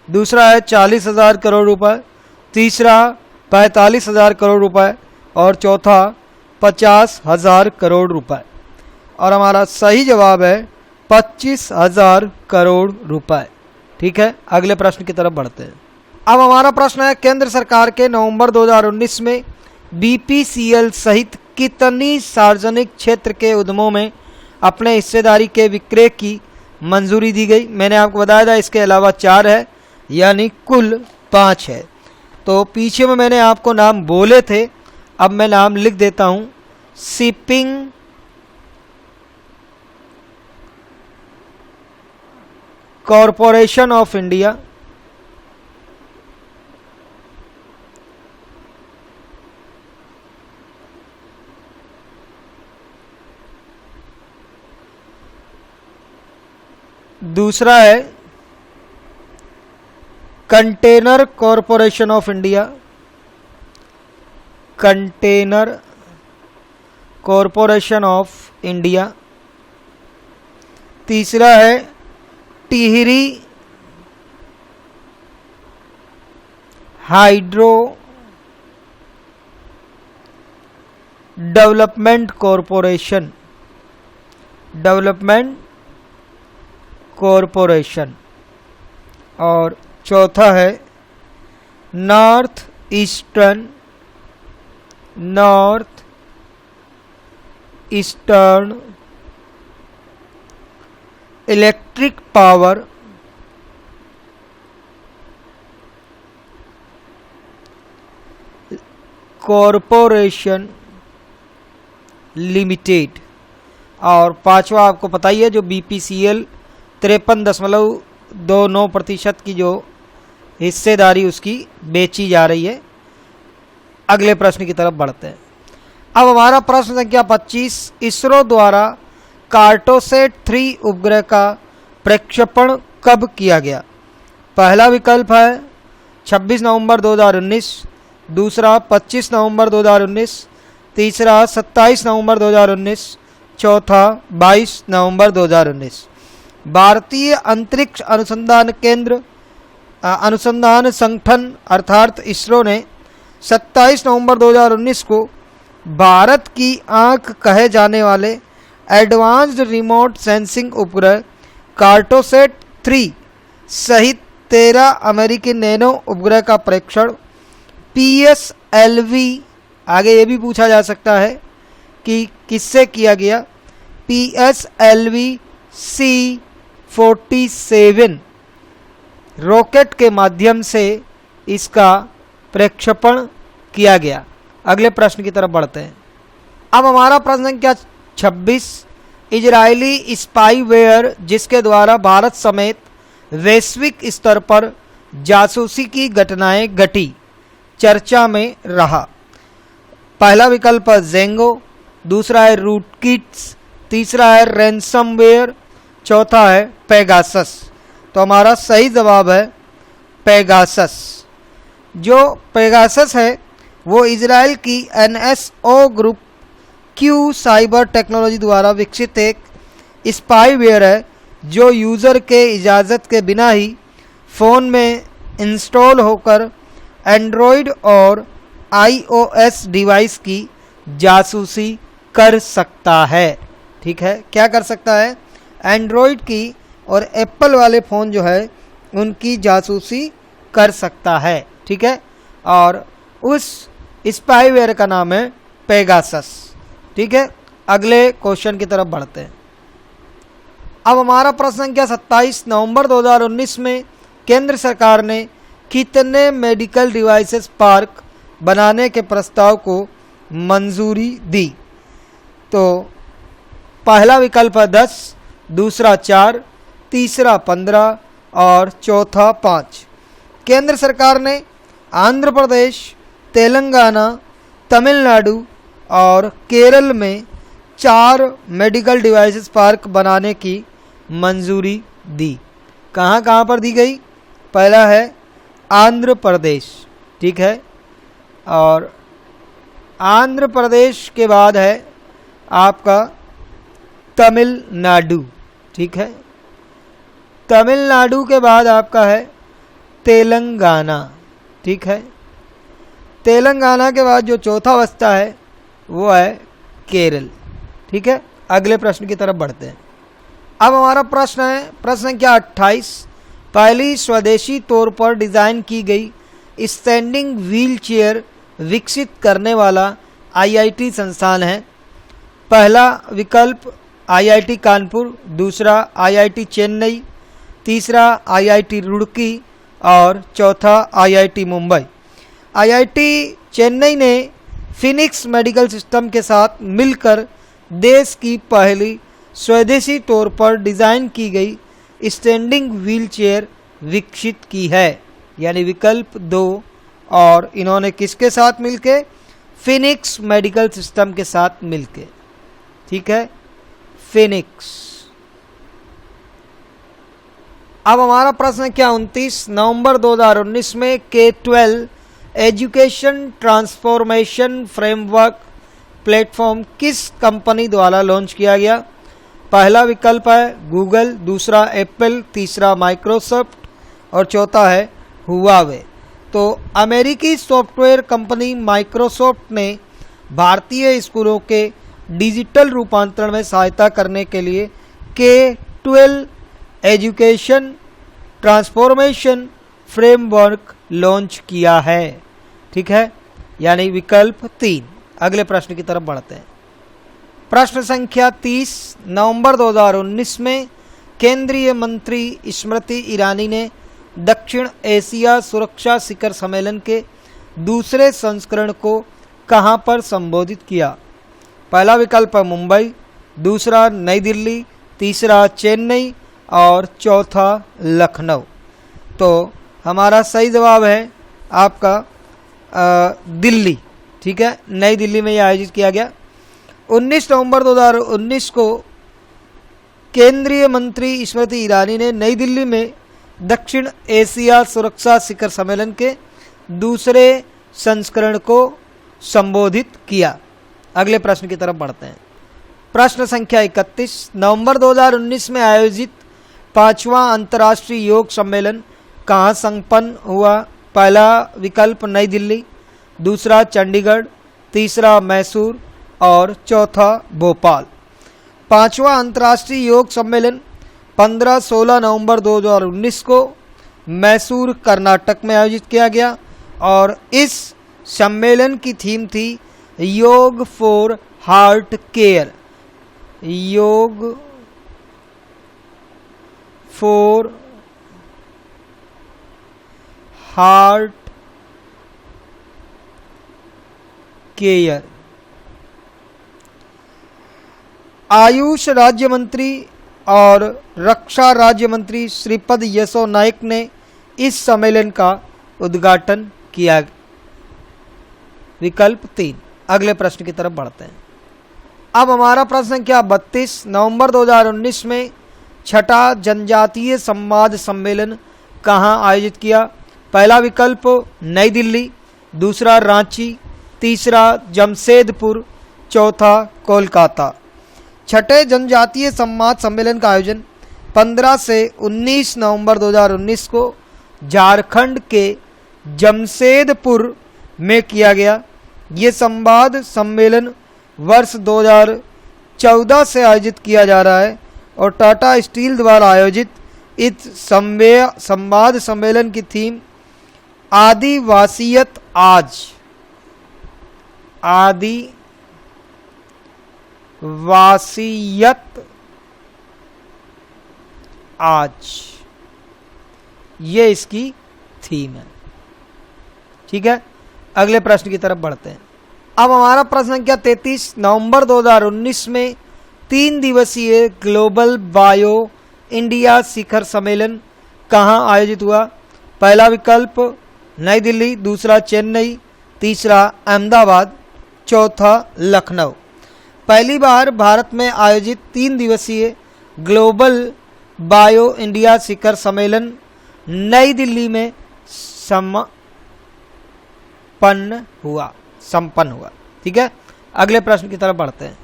दूसरा है 40,000 करोड़ रुपए, तीसरा 45,000 करोड़ रुपए और चौथा 50,000 करोड़ रुपए। और हमारा सही जवाब है 25,000 करोड़ रुपए। ठीक है, अगले प्रश्न की तरफ बढ़ते हैं। अब हमारा प्रश्न है, केंद्र सरकार के नवंबर 2019 में BPCL सहित कितनी सार्वजनिक क्षेत्र के उद्यमों में अपने हिस्सेदारी के विक्रय की मंजूरी दी गई? मैंने आपको बताया था इसके अलावा 4 है, यानी कुल 5 है। तो पीछे में मैंने आपको नाम बोले थे, अब मैं नाम लिख देता हूं। शिपिंग कॉरपोरेशन ऑफ इंडिया, दूसरा है Container Corporation of India, container Corporation of India, तीसरा है Tehri Hydro Development corporation, development corporation, और चौथा है north Eastern Electric Power Corporation limited. और पांचवा आपको पता ही है जो BPCL 53.29% की जो हिस्सेदारी उसकी बेची जा रही है। अगले प्रश्न की तरफ बढ़ते हैं। अब हमारा प्रश्न संख्या 25, इसरो द्वारा कार्टोसैट 3 उपग्रह का प्रक्षेपण कब किया गया? पहला विकल्प है 26 नवंबर 2019, दूसरा 25 नवंबर 2019, तीसरा 27 नवंबर 2019, चौथा 22 नवंबर 2019। भारतीय अंतरिक्ष अनुसंधान संगठन अर्थात इसरो ने 27 नवंबर 2019 को भारत की आंख कहे जाने वाले एडवांस्ड रिमोट सेंसिंग उपग्रह कार्टोसैट 3 सहित 13 अमेरिकी नैनो उपग्रह का परीक्षण PSLV, आगे ये भी पूछा जा सकता है कि किससे किया गया, PSLV C-47 रॉकेट के माध्यम से इसका प्रक्षेपण किया गया। अगले प्रश्न की तरफ बढ़ते हैं। अब हमारा प्रश्न संख्या 26, इजरायली स्पाईवेयर जिसके द्वारा भारत समेत वैश्विक स्तर पर जासूसी की घटनाएं घटी चर्चा में रहा। पहला विकल्प है ज़ेंगो, दूसरा है रूटकिट्स, तीसरा है रैंसमवेयर, चौथा है पेगासस। तो हमारा सही जवाब है पेगासस। जो पेगासस है वो इजराइल की NSO group Q cyber technology द्वारा विकसित एक स्पाईवेयर है जो यूज़र के इजाज़त के बिना ही फ़ोन में इंस्टॉल होकर एंड्रॉयड और iOS डिवाइस की जासूसी कर सकता है। ठीक है, क्या कर सकता है? एंड्रॉयड की और एप्पल वाले फ़ोन जो है उनकी जासूसी कर सकता है। ठीक है, और उस स्पाईवेयर का नाम है पेगासस। ठीक है, अगले क्वेश्चन की तरफ बढ़ते हैं। अब हमारा प्रश्न संख्या 27, नवंबर 2019 में केंद्र सरकार ने कितने मेडिकल डिवाइसेस पार्क बनाने के प्रस्ताव को मंजूरी दी? तो पहला विकल्प है 10, दूसरा 4, तीसरा 15 और चौथा 5। केंद्र सरकार ने आंध्र प्रदेश, तेलंगाना, तमिलनाडु और केरल में 4 मेडिकल डिवाइसेस पार्क बनाने की मंजूरी दी। कहाँ कहाँ पर दी गई? पहला है आंध्र प्रदेश, ठीक है, और आंध्र प्रदेश के बाद है आपका तमिलनाडु। ठीक है, तमिलनाडु के बाद आपका है तेलंगाना। ठीक है, तेलंगाना के बाद जो चौथा बचता है वो है केरल। ठीक है, अगले प्रश्न की तरफ बढ़ते हैं। अब हमारा प्रश्न है प्रश्न संख्या 28, पहली स्वदेशी तौर पर डिज़ाइन की गई स्टैंडिंग व्हील चेयर विकसित करने वाला IIT संस्थान है। पहला विकल्प IIT कानपुर, दूसरा IIT चेन्नई, तीसरा IIT रुड़की और चौथा IIT मुंबई। आईआईटी चेन्नई ने फिनिक्स मेडिकल सिस्टम के साथ मिलकर देश की पहली स्वदेशी तौर पर डिज़ाइन की गई स्टैंडिंग व्हीलचेयर विकसित की है, यानी विकल्प 2। और इन्होंने किसके साथ मिलके? फिनिक्स मेडिकल सिस्टम के साथ मिलके, ठीक है, फिनिक्स। अब हमारा प्रश्न क्या 29 नवंबर 2019 में K-12 education transformation framework platform किस कंपनी द्वारा लॉन्च किया गया? पहला विकल्प है गूगल, दूसरा एप्पल, तीसरा माइक्रोसॉफ्ट और चौथा है हुआवे। तो अमेरिकी सॉफ्टवेयर कंपनी माइक्रोसॉफ्ट ने भारतीय स्कूलों के डिजिटल रूपांतरण में सहायता करने के लिए K-12 education transformation framework launch किया है, ठीक है, यानी विकल्प 3। अगले प्रश्न की तरफ बढ़ते हैं। प्रश्न संख्या 30 नवंबर 2019 में केंद्रीय मंत्री स्मृति ईरानी ने दक्षिण एशिया सुरक्षा शिखर सम्मेलन के दूसरे संस्करण को कहां पर संबोधित किया? पहला विकल्प है मुंबई, दूसरा नई दिल्ली, तीसरा चेन्नई और चौथा लखनऊ। तो हमारा सही जवाब है आपका दिल्ली, ठीक है, नई दिल्ली में यह आयोजित किया गया। 19 नवंबर 2019 को केंद्रीय मंत्री स्मृति ईरानी ने नई दिल्ली में दक्षिण एशिया सुरक्षा शिखर सम्मेलन के दूसरे संस्करण को संबोधित किया। अगले प्रश्न की तरफ बढ़ते हैं। प्रश्न संख्या 31 नवंबर 2019 में आयोजित 5वां अंतर्राष्ट्रीय योग सम्मेलन कहाँ संपन्न हुआ? पहला विकल्प नई दिल्ली, दूसरा चंडीगढ़, तीसरा मैसूर और चौथा भोपाल। 5वां अंतर्राष्ट्रीय योग सम्मेलन 15-16 नवंबर 2019 को मैसूर कर्नाटक में आयोजित किया गया और इस सम्मेलन की थीम थी योग फॉर हार्ट केयर, योग फॉर हार्ट केयर। आयुष राज्य मंत्री और रक्षा राज्य मंत्री श्रीपद यसो नाइक ने इस सम्मेलन का उद्घाटन किया। विकल्प 3। अगले प्रश्न की तरफ बढ़ते हैं। अब हमारा प्रश्न संख्या 32 नवंबर 2019 में छठा जनजातीय संवाद सम्मेलन कहाँ आयोजित किया? पहला विकल्प नई दिल्ली, दूसरा रांची, तीसरा जमशेदपुर, चौथा कोलकाता। छठे जनजातीय संवाद सम्मेलन का आयोजन 15 से 19 नवंबर 2019 को झारखंड के जमशेदपुर में किया गया। ये संवाद सम्मेलन वर्ष 2014 से आयोजित किया जा रहा है और टाटा स्टील द्वारा आयोजित इस संवाद सम्मेलन की थीम आदिवासियत आज, आदिवासियत आज, ये इसकी थीम है, ठीक है। अगले प्रश्न की तरफ बढ़ते हैं। अब हमारा प्रश्न संख्या 33 नवंबर 2019 में 3 दिवसीय ग्लोबल बायो इंडिया शिखर सम्मेलन कहाँ आयोजित हुआ? पहला विकल्प नई दिल्ली, दूसरा चेन्नई, तीसरा अहमदाबाद, चौथा लखनऊ। पहली बार भारत में आयोजित 3 दिवसीय ग्लोबल बायो इंडिया शिखर सम्मेलन नई दिल्ली में संपन्न हुआ, ठीक है। अगले प्रश्न की तरफ बढ़ते हैं।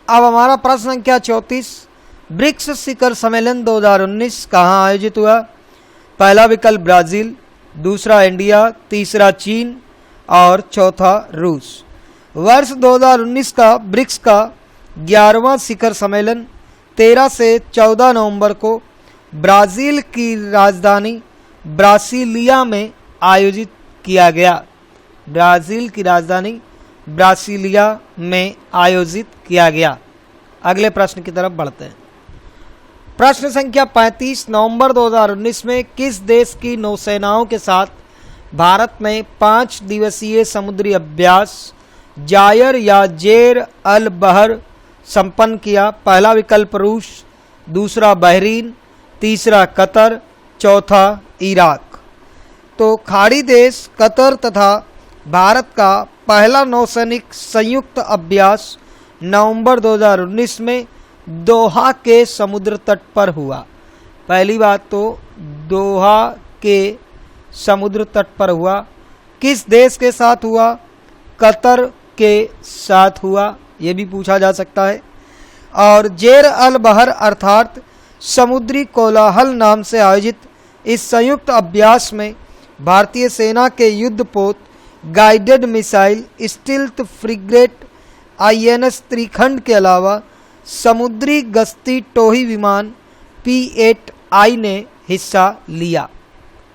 अब हमारा प्रश्न संख्या 34 ब्रिक्स शिखर सम्मेलन 2019 कहाँ आयोजित हुआ? पहला विकल्प ब्राजील, दूसरा इंडिया, तीसरा चीन और चौथा रूस। वर्ष 2019 का ब्रिक्स का 11वां शिखर सम्मेलन 13 से 14 नवंबर को ब्राज़ील की राजधानी ब्रासिलिया में आयोजित किया गया। ब्राज़ील की राजधानी ब्रासिलिया में आयोजित किया गया। अगले प्रश्न की तरफ बढ़ते हैं। प्रश्न संख्या 35 नवंबर 2019 में किस देश की नौसेनाओं के साथ भारत में 5 दिवसीय समुद्री अभ्यास जायर या जेर अल बहर संपन्न किया? पहला विकल्प रूस, दूसरा बहरीन, तीसरा कतर, चौथा इराक। तो खाड़ी देश कतर तथा भारत का पहला नौसैनिक संयुक्त अभ्यास नवंबर 2019 में दोहा के समुद्र तट पर हुआ। पहली बात तो दोहा के समुद्र तट पर हुआ। किस देश के साथ हुआ? कतर के साथ हुआ, ये भी पूछा जा सकता है। और जेर अल बहर अर्थात समुद्री कोलाहल नाम से आयोजित इस संयुक्त अभ्यास में भारतीय सेना के युद्धपोत guided missile stealth frigate INS Trikhand के अलावा समुद्री गश्ती टोही विमान P-8I ने हिस्सा लिया।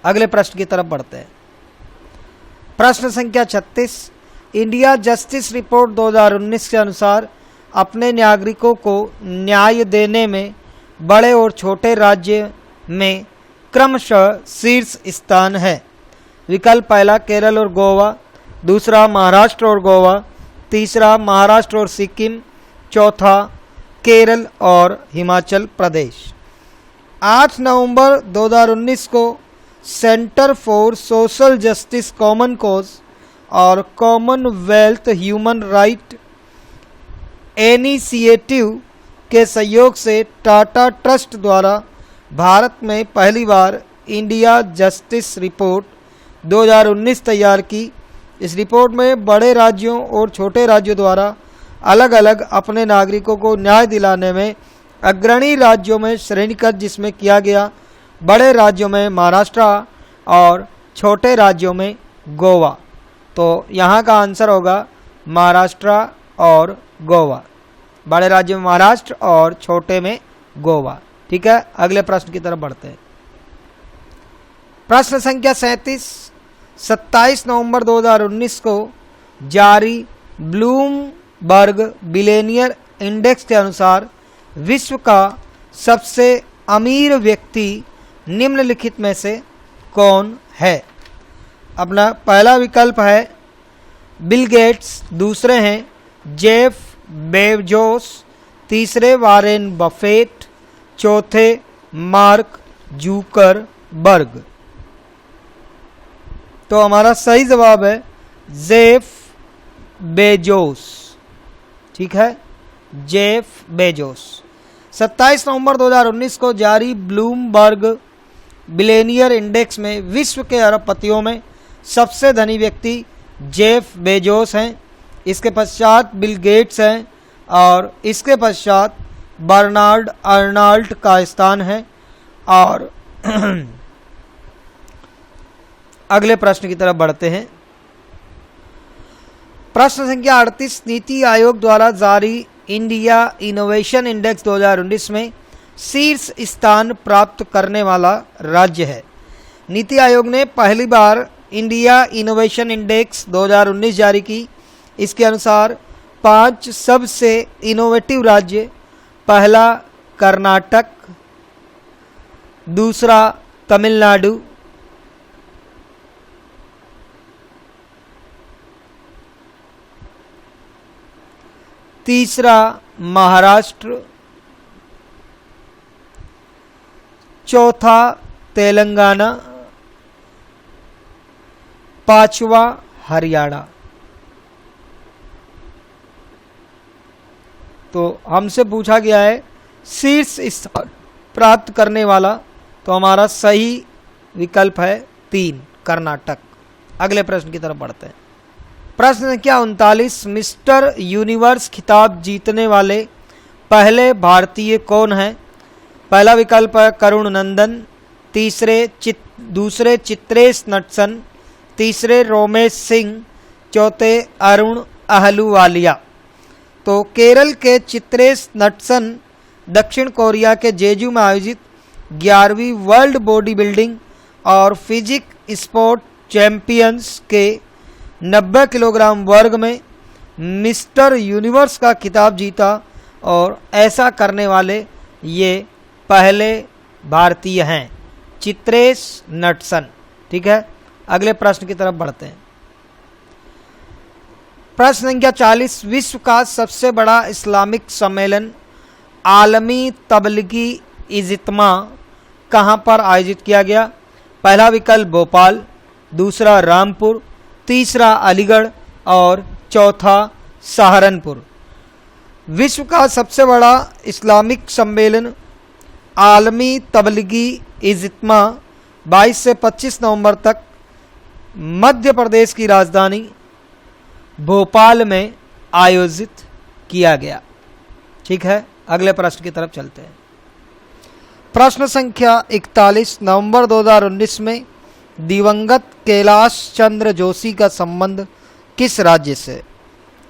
अगले प्रश्न की तरफ बढ़ते हैं। प्रश्न संख्या 36, इंडिया जस्टिस रिपोर्ट 2019 के अनुसार अपने नागरिकों को न्याय देने में बड़े और छोटे राज्य में क्रमशः शीर्ष स्थान है। विकल्प पहला केरल और गोवा, दूसरा महाराष्ट्र और गोवा, तीसरा महाराष्ट्र और सिक्किम, चौथा केरल और हिमाचल प्रदेश। 8 नवंबर 2019 को centre for social justice common cause और कॉमनवेल्थ ह्यूमन राइट इनिशिएटिव के सहयोग से टाटा ट्रस्ट द्वारा भारत में पहली बार इंडिया जस्टिस रिपोर्ट 2019 तैयार की। इस रिपोर्ट में बड़े राज्यों और छोटे राज्यों द्वारा अलग अलग अपने नागरिकों को न्याय दिलाने में अग्रणी राज्यों में श्रेणीगत जिसमें किया गया, बड़े राज्यों में महाराष्ट्र और छोटे राज्यों में गोवा। तो यहाँ का आंसर होगा महाराष्ट्र और गोवा। बड़े राज्यों में महाराष्ट्र और छोटे में गोवा। ठीक है, अगले प्रश्न की तरफ बढ़ते हैं। प्रश्न संख्या 37, 27 नवंबर 2019 को जारी ब्लूमबर्ग बिलियनियर इंडेक्स के अनुसार विश्व का सबसे अमीर व्यक्ति निम्नलिखित में से कौन है? अपना पहला विकल्प है बिल गेट्स, दूसरे हैं जेफ बेजोस, तीसरे वारेन बफेट, चौथे मार्क जुकरबर्ग। तो हमारा सही जवाब है जेफ बेजोस। ठीक है, जेफ बेजोस। 27 नवंबर 2019 को जारी ब्लूमबर्ग बिलियनियर इंडेक्स में विश्व के अरबपतियों में सबसे धनी व्यक्ति जेफ बेजोस हैं। इसके पश्चात बिल गेट्स हैं और इसके पश्चात बर्नार्ड अर्नाल्ड का स्थान है। और अगले प्रश्न की तरफ बढ़ते हैं। प्रश्न संख्या 38, नीति आयोग द्वारा जारी इंडिया इनोवेशन इंडेक्स 2019 में शीर्ष स्थान प्राप्त करने वाला राज्य है। नीति आयोग ने पहली बार इंडिया इनोवेशन इंडेक्स 2019 जारी की। इसके अनुसार 5 सबसे इनोवेटिव राज्य, पहला कर्नाटक, दूसरा तमिलनाडु, तीसरा महाराष्ट्र, चौथा तेलंगाना, पांचवा हरियाणा। तो हमसे पूछा गया है शीर्ष स्थान प्राप्त करने वाला, तो हमारा सही विकल्प है 3 कर्नाटक। अगले प्रश्न की तरफ बढ़ते हैं। प्रश्न संख्या 39, मिस्टर यूनिवर्स खिताब जीतने वाले पहले भारतीय कौन हैं? पहला विकल्प है करुण नंदन, दूसरे चित्रेश नटसन, तीसरे रोमेश सिंह, चौथे अरुण अहलूवालिया। तो केरल के चित्रेश नटसन दक्षिण कोरिया के जेजू में आयोजित 11वीं वर्ल्ड बॉडी बिल्डिंग और फिजिक स्पोर्ट चैंपियंस के 90 किलोग्राम वर्ग में मिस्टर यूनिवर्स का खिताब जीता और ऐसा करने वाले ये पहले भारतीय हैं, चित्रेश नटसन। ठीक है, अगले प्रश्न की तरफ बढ़ते हैं। प्रश्न संख्या 40, विश्व का सबसे बड़ा इस्लामिक सम्मेलन आलमी तबलीगी इज्तिमा कहाँ पर आयोजित किया गया? पहला विकल्प भोपाल, दूसरा रामपुर, तीसरा अलीगढ़ और चौथा सहारनपुर। विश्व का सबसे बड़ा इस्लामिक सम्मेलन आलमी तबलीगी इज्तिमा 22 से 25 नवंबर तक मध्य प्रदेश की राजधानी भोपाल में आयोजित किया गया। ठीक है, अगले प्रश्न की तरफ चलते हैं। प्रश्न संख्या 41, नवंबर 2019 में दिवंगत कैलाश चंद्र जोशी का संबंध किस राज्य से?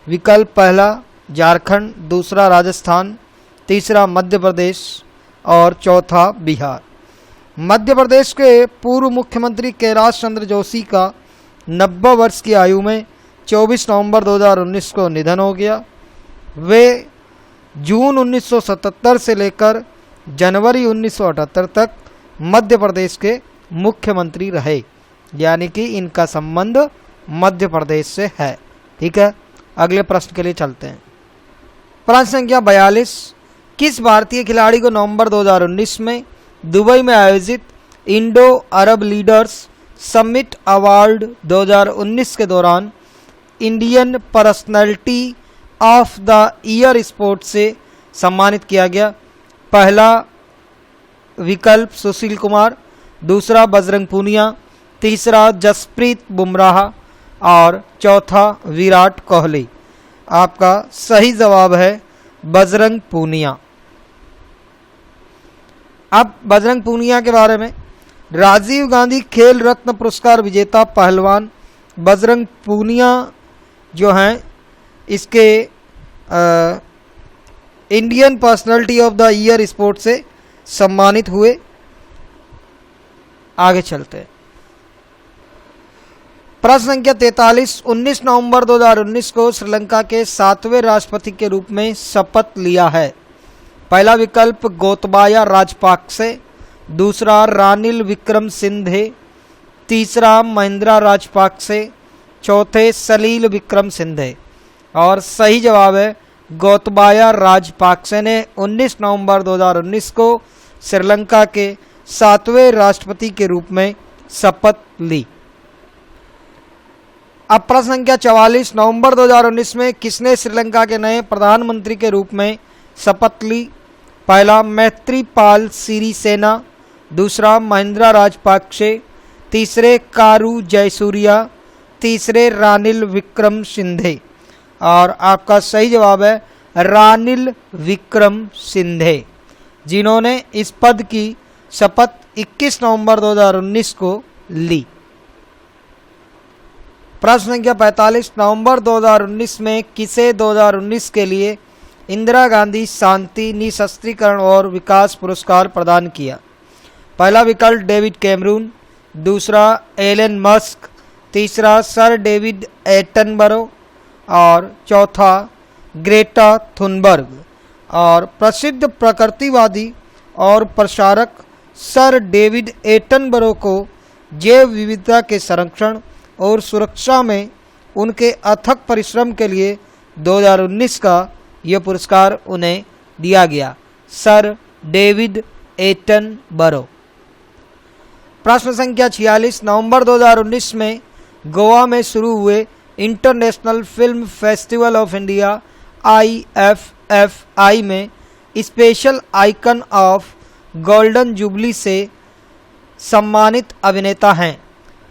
विकल्प पहला झारखंड, दूसरा राजस्थान, तीसरा मध्य प्रदेश और चौथा बिहार। मध्य प्रदेश के पूर्व मुख्यमंत्री कैलाश चंद्र जोशी का 90 वर्ष की आयु में 24 नवंबर 2019 को निधन हो गया। वे जून 1977 से लेकर जनवरी 1978 तक मध्य प्रदेश के मुख्यमंत्री रहे, यानी कि इनका संबंध मध्य प्रदेश से है। ठीक है, अगले प्रश्न के लिए चलते हैं। प्रश्न संख्या 42, किस भारतीय खिलाड़ी को नवंबर 2019 में दुबई में आयोजित इंडो अरब लीडर्स समिट अवार्ड 2019 के दौरान Indian personality of the year sport से सम्मानित किया गया? पहला विकल्प सुशील कुमार, दूसरा बजरंग पूनिया, तीसरा जसप्रीत बुमराह और चौथा विराट कोहली। आपका सही जवाब है बजरंग पूनिया। अब बजरंग पूनिया के बारे में, राजीव गांधी खेल रत्न पुरस्कार विजेता पहलवान बजरंग पूनिया जो हैं इसके Indian personality of the year sport से सम्मानित हुए। आगे चलते हैं। प्रश्न संख्या 43, 19 नवंबर 2019 को श्रीलंका के 7वें राष्ट्रपति के रूप में शपथ लिया है? पहला विकल्प गोतबाया राजपाक्से, दूसरा रानिल विक्रमसिंघे, तीसरा महिंद्रा राजपाक्से, चौथे सलील विक्रमसिंघे। और सही जवाब है गोतबाया राजपाक्से ने 19 नवंबर 2019 को श्रीलंका के 7वें राष्ट्रपति के रूप में शपथ ली। अब प्रश्न संख्या 44, नवंबर 2019 में किसने श्रीलंका के नए प्रधानमंत्री के रूप में शपथ ली? पहला मैत्रीपाल सिरिसेना, दूसरा महिंद्रा राजपाक्से, तीसरे कारू जयसूर्या, तीसरे रानिल विक्रमसिंघे। और आपका सही जवाब है रानिल विक्रमसिंघे, जिन्होंने इस पद की शपथ 21 नवंबर 2019 को ली। प्रश्न संख्या 45, नवंबर 2019 में किसे 2019 के लिए इंदिरा गांधी शांति निशस्त्रीकरण और विकास पुरस्कार प्रदान किया? पहला विकल्प डेविड कैमरून, दूसरा एलन मस्क, तीसरा सर डेविड एटनबरो और चौथा ग्रेटा थुनबर्ग। और प्रसिद्ध प्रकृतिवादी और प्रसारक सर डेविड एटनबरो को जैव विविधता के संरक्षण और सुरक्षा में उनके अथक परिश्रम के लिए 2019 का यह पुरस्कार उन्हें दिया गया। Sir David Attenborough. प्रश्न संख्या 46, नवंबर 2019 में गोवा में शुरू हुए international film festival of India IFFI में special icon of golden jubilee से सम्मानित अभिनेता हैं?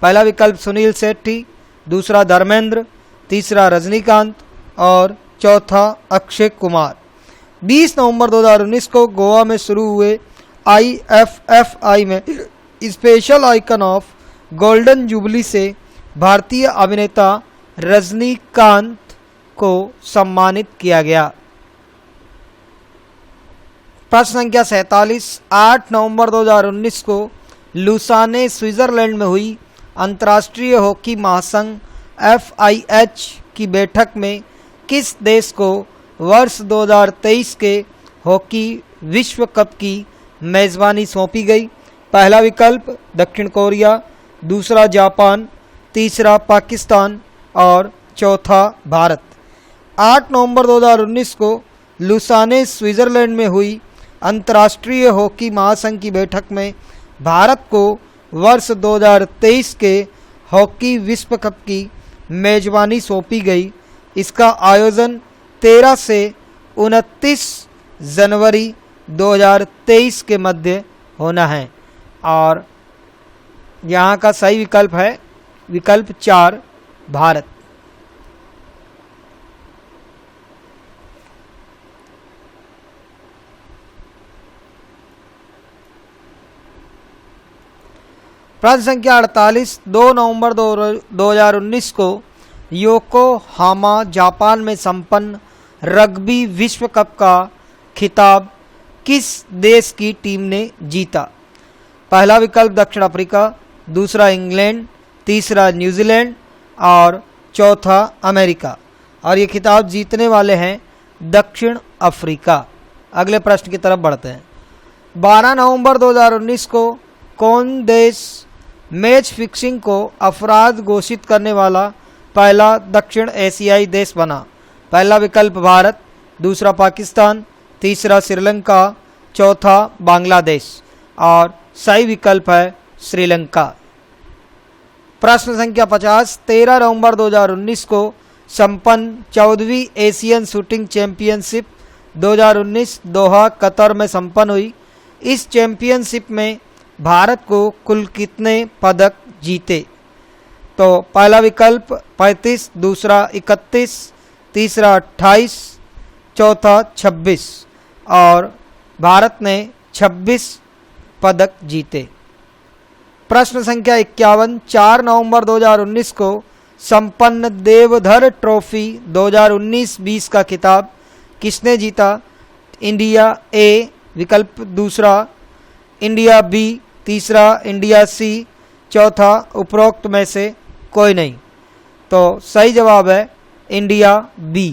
पहला विकल्प सुनील शेट्टी, दूसरा धर्मेंद्र, तीसरा रजनीकांत और चौथा अक्षय कुमार। 20 नवंबर 2019 को गोवा में शुरू हुए IFFI में special icon of golden jubilee से भारतीय अभिनेता रजनीकांत को सम्मानित किया गया। प्रश्न संख्या 47, 8 नवंबर 2019 को लुसाने स्विट्जरलैंड में हुई अंतर्राष्ट्रीय हॉकी महासंघ FIH की बैठक में किस देश को वर्ष 2023 के हॉकी विश्व कप की मेजबानी सौंपी गई? पहला विकल्प दक्षिण कोरिया, दूसरा जापान, तीसरा पाकिस्तान और चौथा भारत। 8 नवंबर 2019 को लुसाने स्विट्ज़रलैंड में हुई अंतर्राष्ट्रीय हॉकी महासंघ की बैठक में भारत को वर्ष 2023 के हॉकी विश्व कप की मेजबानी सौंपी गई। इसका आयोजन 13 से 29 जनवरी 2023 के मध्य होना है और यहाँ का सही विकल्प है विकल्प 4 भारत। प्रश्न संख्या 48 2 नवंबर 2019 को योकोहामा जापान में संपन्न रग्बी विश्व कप का खिताब किस देश की टीम ने जीता? पहला विकल्प दक्षिण अफ्रीका, दूसरा इंग्लैंड, तीसरा न्यूजीलैंड और चौथा अमेरिका। और ये खिताब जीतने वाले हैं दक्षिण अफ्रीका। अगले प्रश्न की तरफ बढ़ते हैं। 12 नवंबर 2019 को कौन देश मैच फिक्सिंग को अपराध घोषित करने वाला पहला दक्षिण एशियाई देश बना? पहला विकल्प भारत, दूसरा पाकिस्तान, तीसरा श्रीलंका, चौथा बांग्लादेश और सही विकल्प है श्रीलंका। प्रश्न संख्या 50 13 नवंबर 2019 को संपन्न 14वीं Asian Shooting Championship 2019 Doha Qatar में संपन्न हुई। इस चैंपियनशिप में भारत को कुल कितने पदक जीते? तो पहला विकल्प 35, दूसरा 31, तीसरा 28, चौथा 26 और भारत ने 26 पदक जीते। प्रश्न संख्या 51 4 नवंबर 2019 को संपन्न देवधर ट्रॉफी 2019-20 का खिताब किसने जीता? इंडिया ए विकल्प दूसरा, इंडिया बी तीसरा, इंडिया सी चौथा, उपरोक्त में से कोई नहीं। तो सही जवाब है इंडिया बी।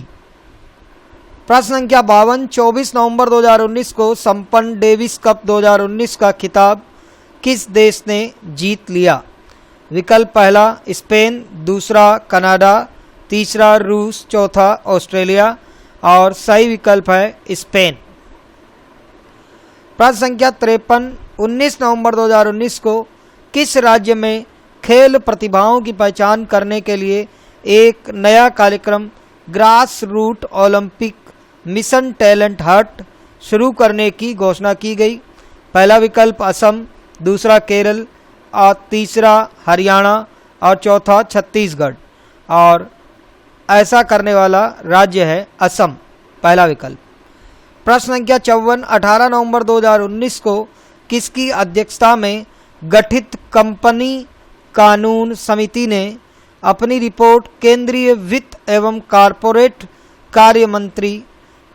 प्रश्न संख्या 52 24 नवंबर 2019 को संपन्न डेविस कप 2019 का खिताब किस देश ने जीत लिया? विकल्प पहला स्पेन, दूसरा कनाडा, तीसरा रूस, चौथा ऑस्ट्रेलिया और सही विकल्प है स्पेन। प्रश्न संख्या 53 19 नवंबर 2019 को किस राज्य में खेल प्रतिभाओं की पहचान करने के लिए एक नया कार्यक्रम grass root Olympic mission talent hunt शुरू करने की घोषणा की गई? पहला विकल्प असम, दूसरा केरल और तीसरा हरियाणा और चौथा छत्तीसगढ़ और ऐसा करने वाला राज्य है असम, पहला विकल्प। प्रश्न संख्या 54 18 नवंबर 2019 को किसकी अध्यक्षता में गठित कंपनी कानून समिति ने अपनी रिपोर्ट केंद्रीय वित्त एवं कारपोरेट कार्य मंत्री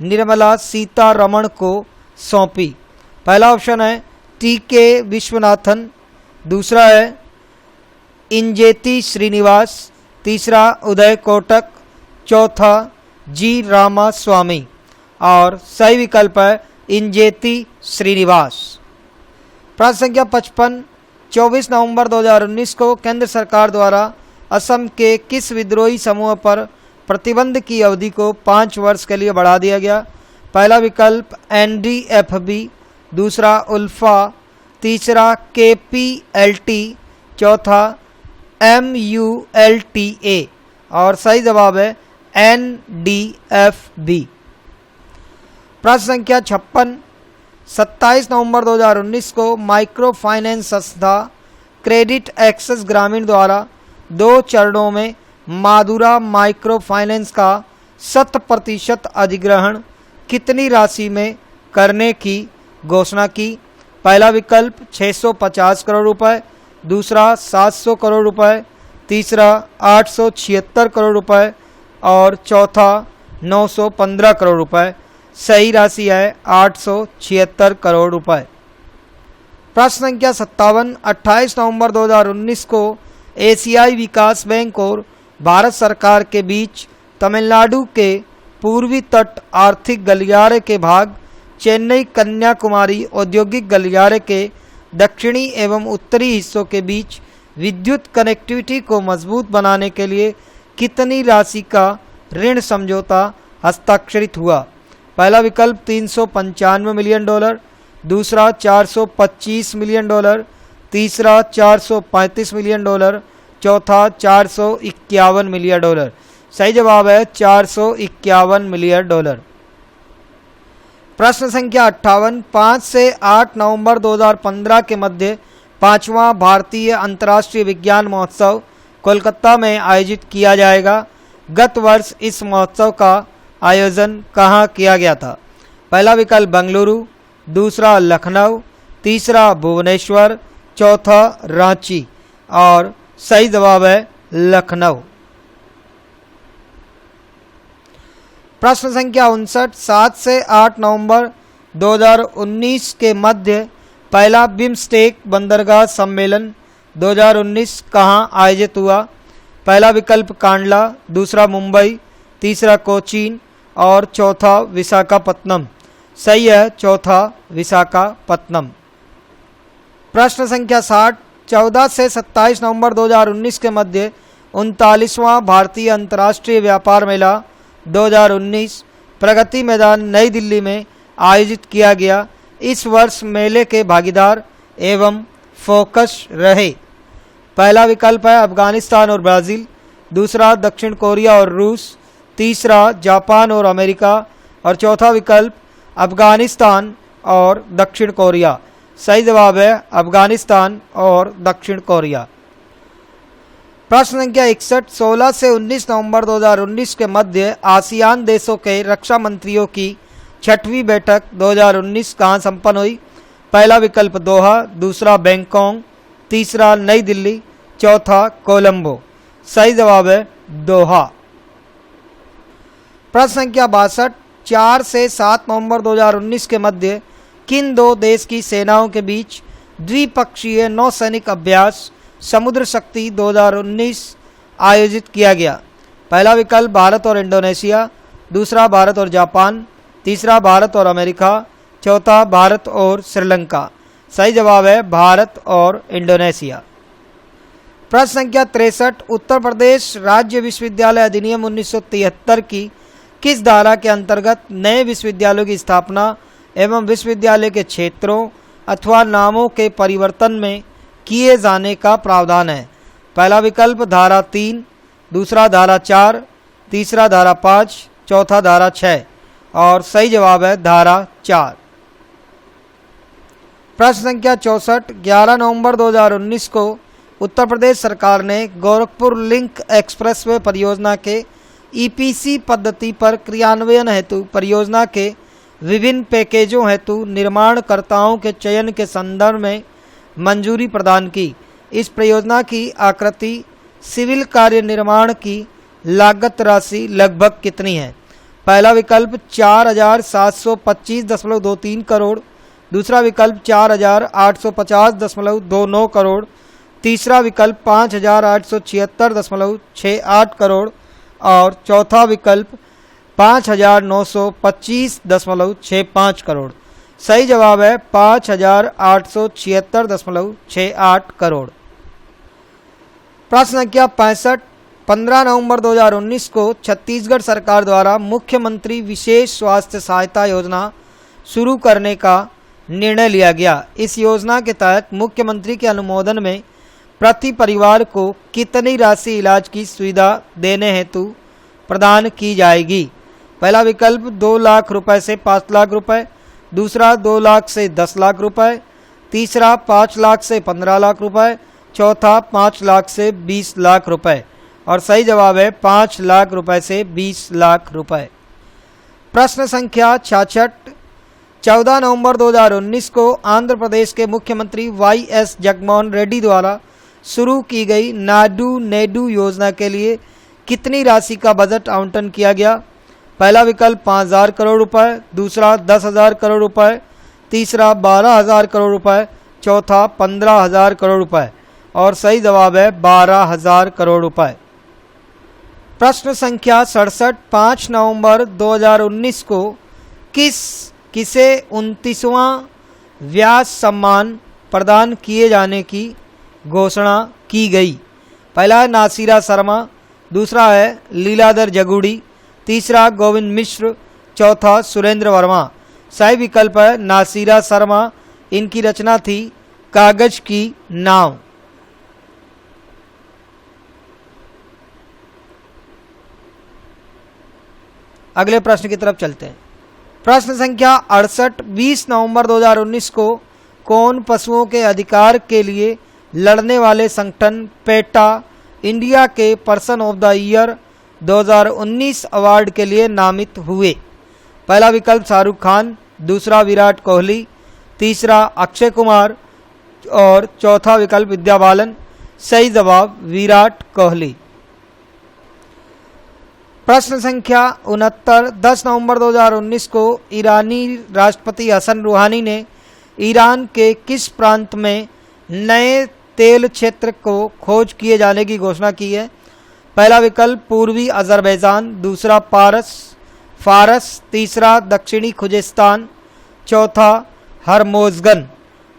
निर्मला सीतारमण को सौंपी? पहला ऑप्शन है टी.के. विश्वनाथन, दूसरा है इंजेती श्रीनिवास, तीसरा उदय कोटक, चौथा जी रामास्वामी और सही विकल्प है इंजेती श्रीनिवास। प्रश्न संख्या 55 24 नवंबर 2019 को केंद्र सरकार द्वारा असम के किस विद्रोही समूह पर प्रतिबंध की अवधि को 5 वर्ष के लिए बढ़ा दिया गया? पहला विकल्प NDFB, दूसरा उल्फा, तीसरा KPLT, चौथा MULTA और सही जवाब है NDFB। प्रश्न संख्या 56 27 नवंबर 2019 को माइक्रो फाइनेंस संस्था क्रेडिट एक्सेस ग्रामीण द्वारा 2 चरणों में माधुरा माइक्रो फाइनेंस का 100% अधिग्रहण कितनी राशि में करने की घोषणा की? पहला विकल्प 650 करोड़ रुपए, दूसरा 700 करोड़ रुपए, तीसरा 876 करोड़ रुपए और चौथा 915 करोड़ रुपए। सही राशि है 876 करोड़ रुपए। प्रश्न संख्या 57 28 नवंबर 2019 को एशियाई विकास बैंक और भारत सरकार के बीच तमिलनाडु के पूर्वी तट आर्थिक गलियारे के भाग चेन्नई कन्याकुमारी औद्योगिक गलियारे के दक्षिणी एवं उत्तरी हिस्सों के बीच विद्युत कनेक्टिविटी को मजबूत बनाने के लिए कितनी राशि का ऋण समझौता हस्ताक्षरित हुआ? पहला विकल्प $395 मिलियन, दूसरा $425 मिलियन, तीसरा $435 मिलियन, चौथा $451 मिलियन। सही जवाब है $451 मिलियन। प्रश्न संख्या 58, 5 से 8 नवंबर 2015 के मध्य 5वां भारतीय अंतर्राष्ट्रीय विज्ञान महोत्सव कोलकाता में आयोजित किया जाएगा। गत वर्ष इस महोत्सव का आयोजन कहाँ किया गया था? पहला विकल्प बेंगलुरु, दूसरा लखनऊ, तीसरा भुवनेश्वर, चौथा रांची। और सही जवाब है लखनऊ। प्रश्न संख्या 59, 7 से 8 नवंबर 2019 के मध्य पहला बिम्स्टेक बंदरगाह सम्मेलन 2019 कहाँ आयोजित हुआ? पहला विकल्प कांडला, दूसरा मुंबई, तीसरा कोचीन और चौथा विशाखापत्तनम। सही है चौथा विशाखापत्तनम। प्रश्न संख्या 60, 14 से 27 नवंबर 2019 के मध्य 39वां भारतीय अंतर्राष्ट्रीय व्यापार मेला 2019 प्रगति मैदान नई दिल्ली में आयोजित किया गया। इस वर्ष मेले के भागीदार एवं फोकस रहे। पहला विकल्प है अफगानिस्तान और ब्राज़ील, दूसरा दक्षिण कोरिया और रूस, तीसरा जापान और अमेरिका और चौथा विकल्प अफगानिस्तान और दक्षिण कोरिया। सही जवाब है अफगानिस्तान और दक्षिण कोरिया। प्रश्न संख्या 61, 16 से 19 नवंबर 2019 के मध्य आसियान देशों के रक्षा मंत्रियों की 6वीं बैठक 2019 कहाँ संपन्न हुई? पहला विकल्प दोहा, दूसरा बैंकॉक, तीसरा नई दिल्ली, चौथा कोलंबो। सही जवाब है दोहा। प्रश्न संख्या 62, 4 से 7 नवंबर 2019 के मध्य किन दो देश की सेनाओं के बीच द्विपक्षीय नौसैनिक अभ्यास समुद्र शक्ति 2019 आयोजित किया गया? पहला विकल्प भारत और इंडोनेशिया, दूसरा भारत और जापान, तीसरा भारत और अमेरिका, चौथा भारत और श्रीलंका। सही जवाब है भारत और इंडोनेशिया। प्रश्न संख्या 63, उत्तर प्रदेश राज्य विश्वविद्यालय अधिनियम 1973 की किस धारा के अंतर्गत नए विश्वविद्यालयों की स्थापना एवं विश्वविद्यालय के क्षेत्रों अथवा नामों के परिवर्तन में किए जाने का प्रावधान है? पहला विकल्प धारा 3, दूसरा धारा 4, तीसरा धारा 5, चौथा धारा 6 और सही जवाब है धारा 4। प्रश्न संख्या 64, 11 नवंबर 2019 को उत्तर प्रदेश सरकार ने गोरखपुर लिंक एक्सप्रेसवे परियोजना के ईपीसी पद्धति पर क्रियान्वयन हेतु परियोजना के विभिन्न पैकेजों हेतु निर्माणकर्ताओं के चयन के संदर्भ में मंजूरी प्रदान की। इस परियोजना की आकृति सिविल कार्य निर्माण की लागत राशि लगभग कितनी है? पहला विकल्प 4,725.23 करोड़, दूसरा विकल्प 4,850.29 करोड़, तीसरा विकल्प 5,876.68 करोड़ और चौथा विकल्प 5,925.65 करोड़। सही जवाब है 5,876.68 करोड़। प्रश्न संख्या 65, 15 नवंबर 2019 को छत्तीसगढ़ सरकार द्वारा मुख्यमंत्री विशेष स्वास्थ्य सहायता योजना शुरू करने का निर्णय लिया गया। इस योजना के तहत मुख्यमंत्री के अनुमोदन में प्रति परिवार को कितनी राशि इलाज की सुविधा देने हेतु प्रदान की जाएगी? पहला विकल्प 2 लाख रुपए से 5 लाख रुपए, दूसरा 2 लाख से 10 लाख रुपए, तीसरा 5 लाख से 15 लाख रुपए, चौथा 5 लाख से 20 लाख रुपए और सही जवाब है 5 लाख रुपए से 20 लाख रुपए। प्रश्न संख्या 66, 14 नवंबर 2019 को आंध्र प्रदेश के मुख्यमंत्री वाई.एस. जगनमोहन रेड्डी द्वारा शुरू की गई नाडू नेडू योजना के लिए कितनी राशि का बजट आवंटन किया गया? पहला विकल्प 5,000 करोड़ रुपए, दूसरा 10,000 करोड़ रुपए, तीसरा 12,000 करोड़ रुपए, चौथा 15,000 करोड़ रुपए और सही जवाब है 12,000 करोड़ रुपए। प्रश्न संख्या 67, 5 नवंबर 2019 को किसे 29वां व्यास सम्मान प्रदान किए जाने की घोषणा की गई? पहला है नासिरा शर्मा, दूसरा है लीलाधर जगूड़ी, तीसरा गोविंद मिश्र, चौथा सुरेंद्र वर्मा। सही विकल्प है नासिरा शर्मा। इनकी रचना थी कागज की नाव। अगले प्रश्न की तरफ चलते हैं। प्रश्न संख्या 68। 20 नवंबर 2019 को कौन पशुओं के अधिकार के लिए लड़ने वाले संगठन पेटा इंडिया के person of the year 2019 award के लिए नामित हुए? पहला विकल्प शाहरुख खान, दूसरा विराट कोहली, तीसरा अक्षय कुमार और चौथा विकल्प विद्या बालन। सही जवाब विराट कोहली। प्रश्न संख्या 69। 10 नवंबर 2019 को ईरानी राष्ट्रपति हसन रूहानी ने ईरान के किस प्रांत में नए तेल क्षेत्र को खोज किए जाने की घोषणा की है? पहला विकल्प पूर्वी अजरबैजान, दूसरा फारस, तीसरा दक्षिणी खुजेस्तान, चौथा हरमोज़गन।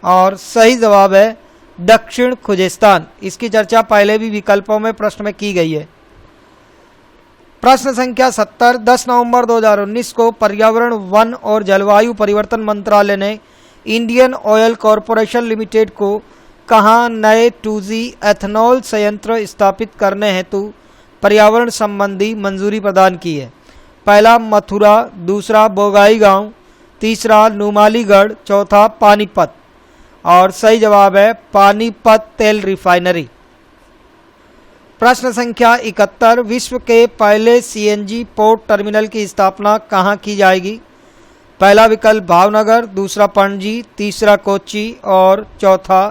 और सही जवाब है दक्षिण खुजेस्तान। इसकी चर्चा पहले भी विकल्पों में प्रश्न में की गई है। प्रश्न संख्या 70। 10 नवंबर 2019 को पर्यावरण, वन और जलवायु परिवर्तन मंत्रालय ने इंडियन ऑयल कॉरपोरेशन लिमिटेड को कहाँ नए 2G एथनॉल संयंत्र स्थापित करने हेतु पर्यावरण संबंधी मंजूरी प्रदान की है? पहला मथुरा, दूसरा बोगाईगांव, तीसरा नुमालीगढ़, चौथा पानीपत। और सही जवाब है पानीपत तेल रिफाइनरी। प्रश्न संख्या 71। विश्व के पहले CNG पोर्ट टर्मिनल की स्थापना कहाँ की जाएगी? पहला विकल्प भावनगर, दूसरा पणजी, तीसरा कोच्चि और चौथा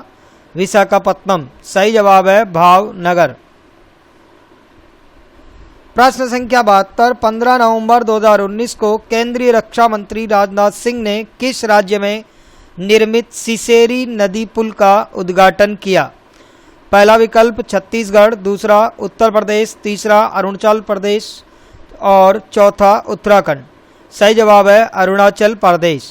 विशाखापत्तनम। सही जवाब है भावनगर। प्रश्न संख्या 72। 15 नवंबर 2019 को केंद्रीय रक्षा मंत्री राजनाथ सिंह ने किस राज्य में निर्मित सिसेरी नदी पुल का उद्घाटन किया? पहला विकल्प छत्तीसगढ़, दूसरा उत्तर प्रदेश, तीसरा अरुणाचल प्रदेश और चौथा उत्तराखंड। सही जवाब है अरुणाचल प्रदेश।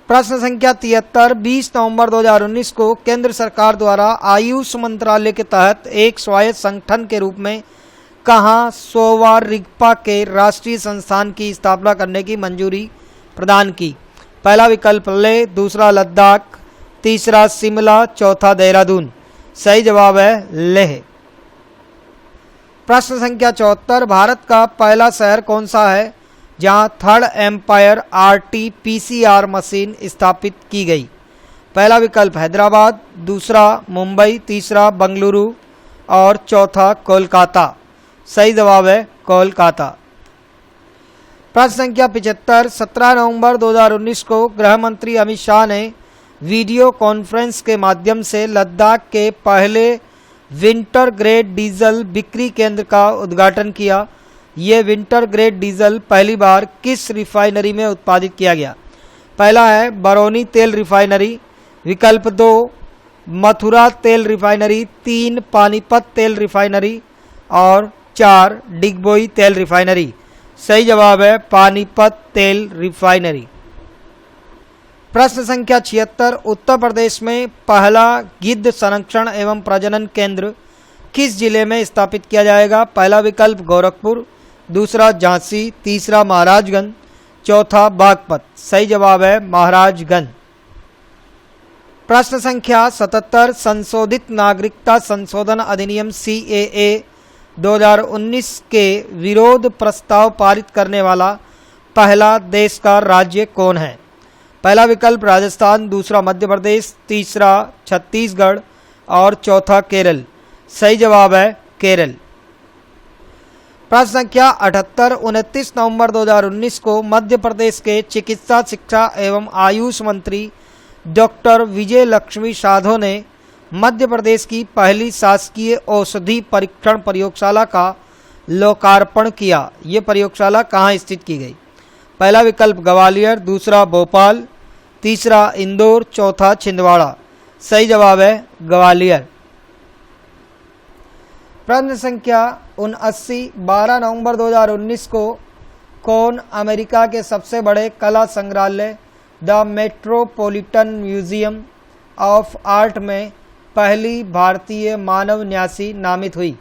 प्रश्न संख्या 73। 20 नवंबर 2019 को केंद्र सरकार द्वारा आयुष मंत्रालय के तहत एक स्वायत्त संगठन के रूप में कहाँ सोवा रिगपा के राष्ट्रीय संस्थान की स्थापना करने की मंजूरी प्रदान की? पहला विकल्प लेह, दूसरा लद्दाख, तीसरा शिमला, चौथा देहरादून। सही जवाब है लेह। प्रश्न संख्या 74। भारत का पहला शहर कौन सा है जहां थर्ड एम्पायर RT-PCR मशीन स्थापित की गई? पहला विकल्प हैदराबाद, दूसरा मुंबई, तीसरा बंगलुरु और चौथा कोलकाता। सही जवाब है कोलकाता। प्रश्न संख्या 75। 17 नवंबर 2019 को गृह मंत्री अमित शाह ने वीडियो कॉन्फ्रेंस के माध्यम से लद्दाख के पहले विंटर ग्रेड डीजल बिक्री केंद्र का उद्घाटन किया। ये विंटर ग्रेड डीजल पहली बार किस रिफाइनरी में उत्पादित किया गया? पहला है बरौनी तेल रिफाइनरी, विकल्प 2 मथुरा तेल रिफाइनरी, 3 पानीपत तेल रिफाइनरी और 4 डिगबोई तेल रिफाइनरी। सही जवाब है पानीपत तेल रिफाइनरी। प्रश्न संख्या 76। उत्तर प्रदेश में पहला गिद्ध संरक्षण एवं प्रजनन केंद्र किस जिले में स्थापित किया जाएगा? पहला विकल्प गोरखपुर, दूसरा झांसी, तीसरा महाराजगंज, चौथा बागपत। सही जवाब है महाराजगंज। प्रश्न संख्या 77। संशोधित नागरिकता संशोधन अधिनियम CAA 2019 के विरोध प्रस्ताव पारित करने वाला पहला देश का राज्य कौन है? पहला विकल्प राजस्थान, दूसरा मध्य प्रदेश, तीसरा छत्तीसगढ़ और चौथा केरल। सही जवाब है केरल। प्रश्न संख्या 78। 29 नवंबर 2019 को मध्य प्रदेश के चिकित्सा, शिक्षा एवं आयुष मंत्री डॉक्टर विजय लक्ष्मी साधो ने मध्य प्रदेश की पहली शासकीय औषधि परीक्षण प्रयोगशाला का लोकार्पण किया। ये प्रयोगशाला कहाँ स्थित की गई? पहला विकल्प ग्वालियर, दूसरा भोपाल, तीसरा इंदौर, चौथा छिंदवाड़ा। सही जवाब है ग्वालियर। प्रश्न संख्या 79। 12 नवंबर 2019 को कौन अमेरिका के सबसे बड़े कला संग्रहालय the metropolitan museum of art में पहली भारतीय मानव न्यासी नामित हुई?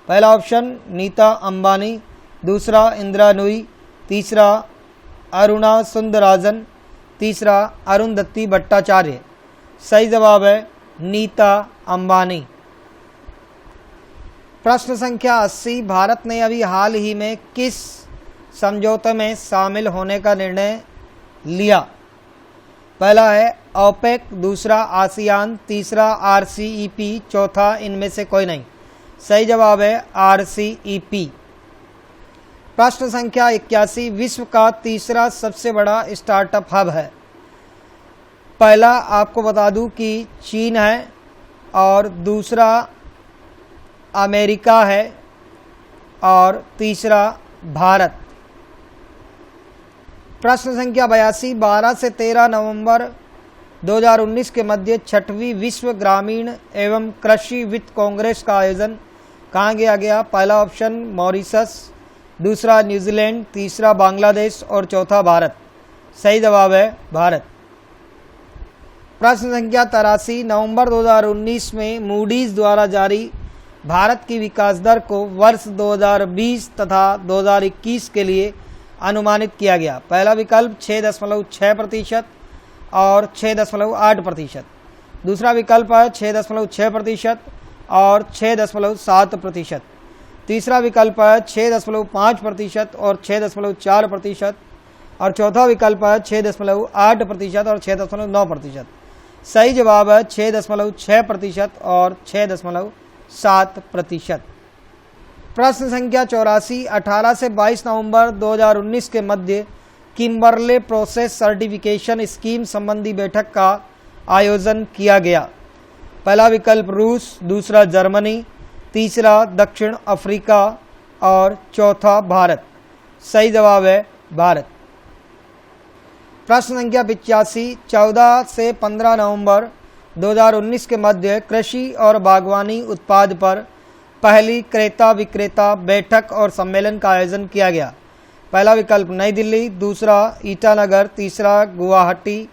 पहला ऑप्शन नीता अंबानी, दूसरा इंदिरा नूई, तीसरा अरुणा सुंदराजन, तीसरा अरुंधति भट्टाचार्य। सही जवाब है नीता अंबानी। प्रश्न संख्या 80, भारत ने अभी हाल ही में किस समझौते में शामिल होने का निर्णय लिया? पहला है ओपेक, दूसरा आसियान, तीसरा आरसीईपी, चौथा इनमें से कोई नहीं। सही जवाब है आरसीईपी। प्रश्न संख्या 81, विश्व का तीसरा सबसे बड़ा स्टार्टअप हब है? पहला आपको बता दूं कि चीन है और दूसरा अमेरिका है और तीसरा भारत। प्रश्न संख्या 82, 12 से 13 नवंबर 2019 के मध्य 6वीं विश्व ग्रामीण एवं कृषि वित्त कांग्रेस का आयोजन कहाँ किया गया? पहला ऑप्शन मॉरिशस, दूसरा न्यूजीलैंड, तीसरा बांग्लादेश और चौथा भारत। सही जवाब है भारत। प्रश्न संख्या 83, नवंबर 2019 में मूडीज द्वारा जारी भारत की विकास दर को वर्ष 2020 तथा 2021 के लिए अनुमानित किया गया। पहला विकल्प 6.6% और 6.8%, दूसरा विकल्प है 6.6% और 6.7%, तीसरा विकल्प है 6.5% और 6.4% और चौथा विकल्प है 6.8% और 6.9%। सही जवाब है 6.6% और 6.7%। प्रश्न संख्या 84, 18 से 22 नवंबर 2019 के मध्य किम्बरले प्रोसेस सर्टिफिकेशन स्कीम संबंधी बैठक का आयोजन किया गया। पहला विकल्प रूस, दूसरा जर्मनी, तीसरा दक्षिण अफ्रीका और चौथा भारत। सही जवाब है भारत। प्रश्न संख्या 85, 14 से 15 नवंबर 2019 के मध्य कृषि और बागवानी उत्पाद पर पहली क्रेता विक्रेता बैठक और सम्मेलन का आयोजन किया गया। पहला विकल्प नई दिल्ली, दूसरा ईटानगर, तीसरा गुवाहाटी,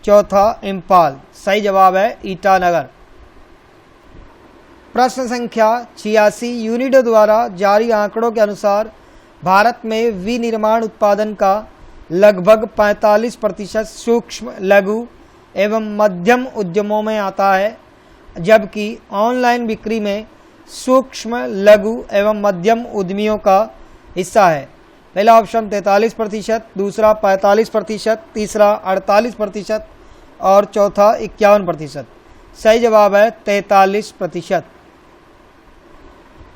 चौथा इम्फाल। सही जवाब है ईटानगर। प्रश्न संख्या 86, यूनिडो द्वारा जारी आंकड़ों के अनुसार भारत में विनिर्माण उत्पादन का लगभग 45% सूक्ष्म, लघु एवं मध्यम उद्यमों में आता है, जबकि ऑनलाइन बिक्री में सूक्ष्म, लघु एवं मध्यम उद्यमियों का हिस्सा है। पहला ऑप्शन 43%, दूसरा 45%, तीसरा 48% और चौथा 51%। सही जवाब है 43%।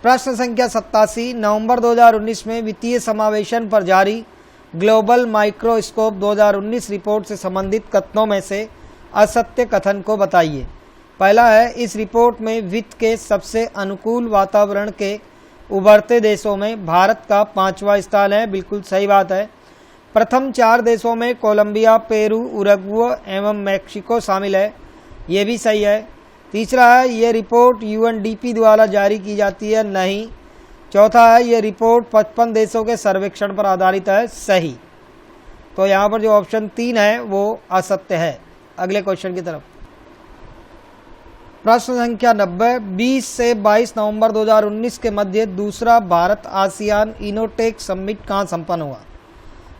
प्रश्न संख्या 87, नवंबर 2019 में वित्तीय समावेशन पर जारी ग्लोबल माइक्रोस्कोप 2019 रिपोर्ट से संबंधित कथनों में से असत्य कथन को बताइए। पहला है, इस रिपोर्ट में वित्त के सबसे अनुकूल वातावरण के उभरते देशों में भारत का 5वां स्थान है। बिल्कुल सही बात है। प्रथम 4 देशों में कोलंबिया, पेरू, उरुग्वे एवं मैक्सिको शामिल है। ये भी सही है। तीसरा है, ये रिपोर्ट यूएनडीपी द्वारा जारी की जाती है। नहीं। चौथा है, ये रिपोर्ट 55 देशों के सर्वेक्षण पर आधारित है। सही। तो यहाँ पर जो ऑप्शन 3 है वो असत्य है। अगले क्वेश्चन की तरफ। प्रश्न संख्या 90, 20 से 22 नवंबर 2019 के मध्य दूसरा भारत आसियान इनोटेक समिट कहाँ संपन्न हुआ?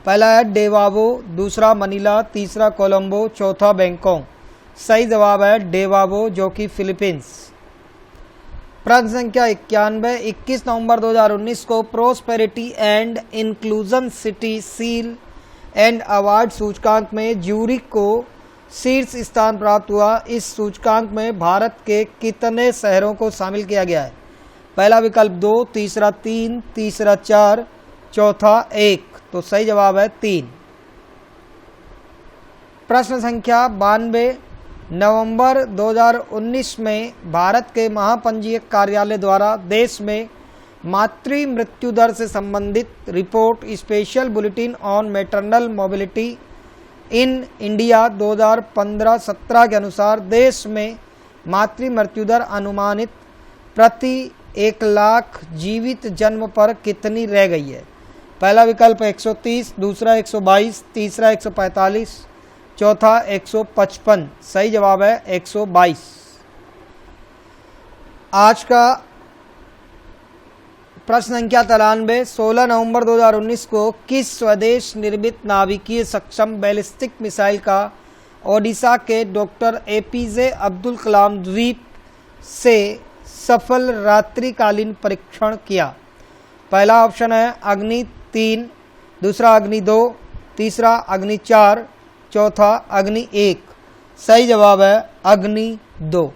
पहला है डेवावो, दूसरा मनीला, तीसरा कोलंबो, चौथा बैंकॉक। सही जवाब है डेवावो, जो कि फिलीपींस। प्रश्न संख्या 91, 21 नवंबर 2019 को prosperity and inclusion city seal and award सूचकांक में ज्यूरिख को शीर्ष स्थान प्राप्त हुआ। इस सूचकांक में भारत के कितने शहरों को शामिल किया गया है? पहला विकल्प 2, तीसरा 3, तीसरा 4, चौथा 1। तो सही जवाब है 3। प्रश्न संख्या 92, नवंबर 2019 में भारत के महापंजीयक कार्यालय द्वारा देश में मातृ मृत्यु दर से संबंधित report special bulletin on maternal mobility in India 2015-17 के अनुसार देश में मातृ मृत्यु दर अनुमानित प्रति 1 लाख जीवित जन्म पर कितनी रह गई है? पहला विकल्प 130, दूसरा 122, तीसरा 145, चौथा 155। सही जवाब है 122। आज का प्रश्न संख्या 93, 16 नवंबर 2019 को किस स्वदेश निर्मित नाभिकीय सक्षम बैलिस्टिक मिसाइल का ओडिशा के डॉक्टर एपीजे अब्दुल कलाम द्वीप से सफल रात्रिकालीन परीक्षण किया? पहला ऑप्शन है अग्नि 3, दूसरा अग्नि 2, तीसरा अग्नि 4, चौथा अग्नि 1। सही जवाब है अग्नि 2।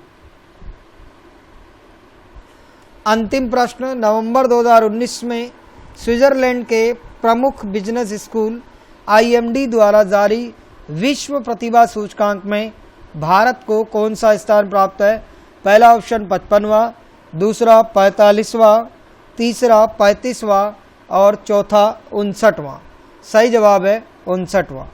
अंतिम प्रश्न, नवंबर 2019 में स्विट्जरलैंड के प्रमुख बिजनेस स्कूल IMD द्वारा जारी विश्व प्रतिभा सूचकांक में भारत को कौन सा स्थान प्राप्त है? पहला ऑप्शन 55वां, दूसरा 45वां, तीसरा 35वां और चौथा 59वां। सही जवाब है 59वां।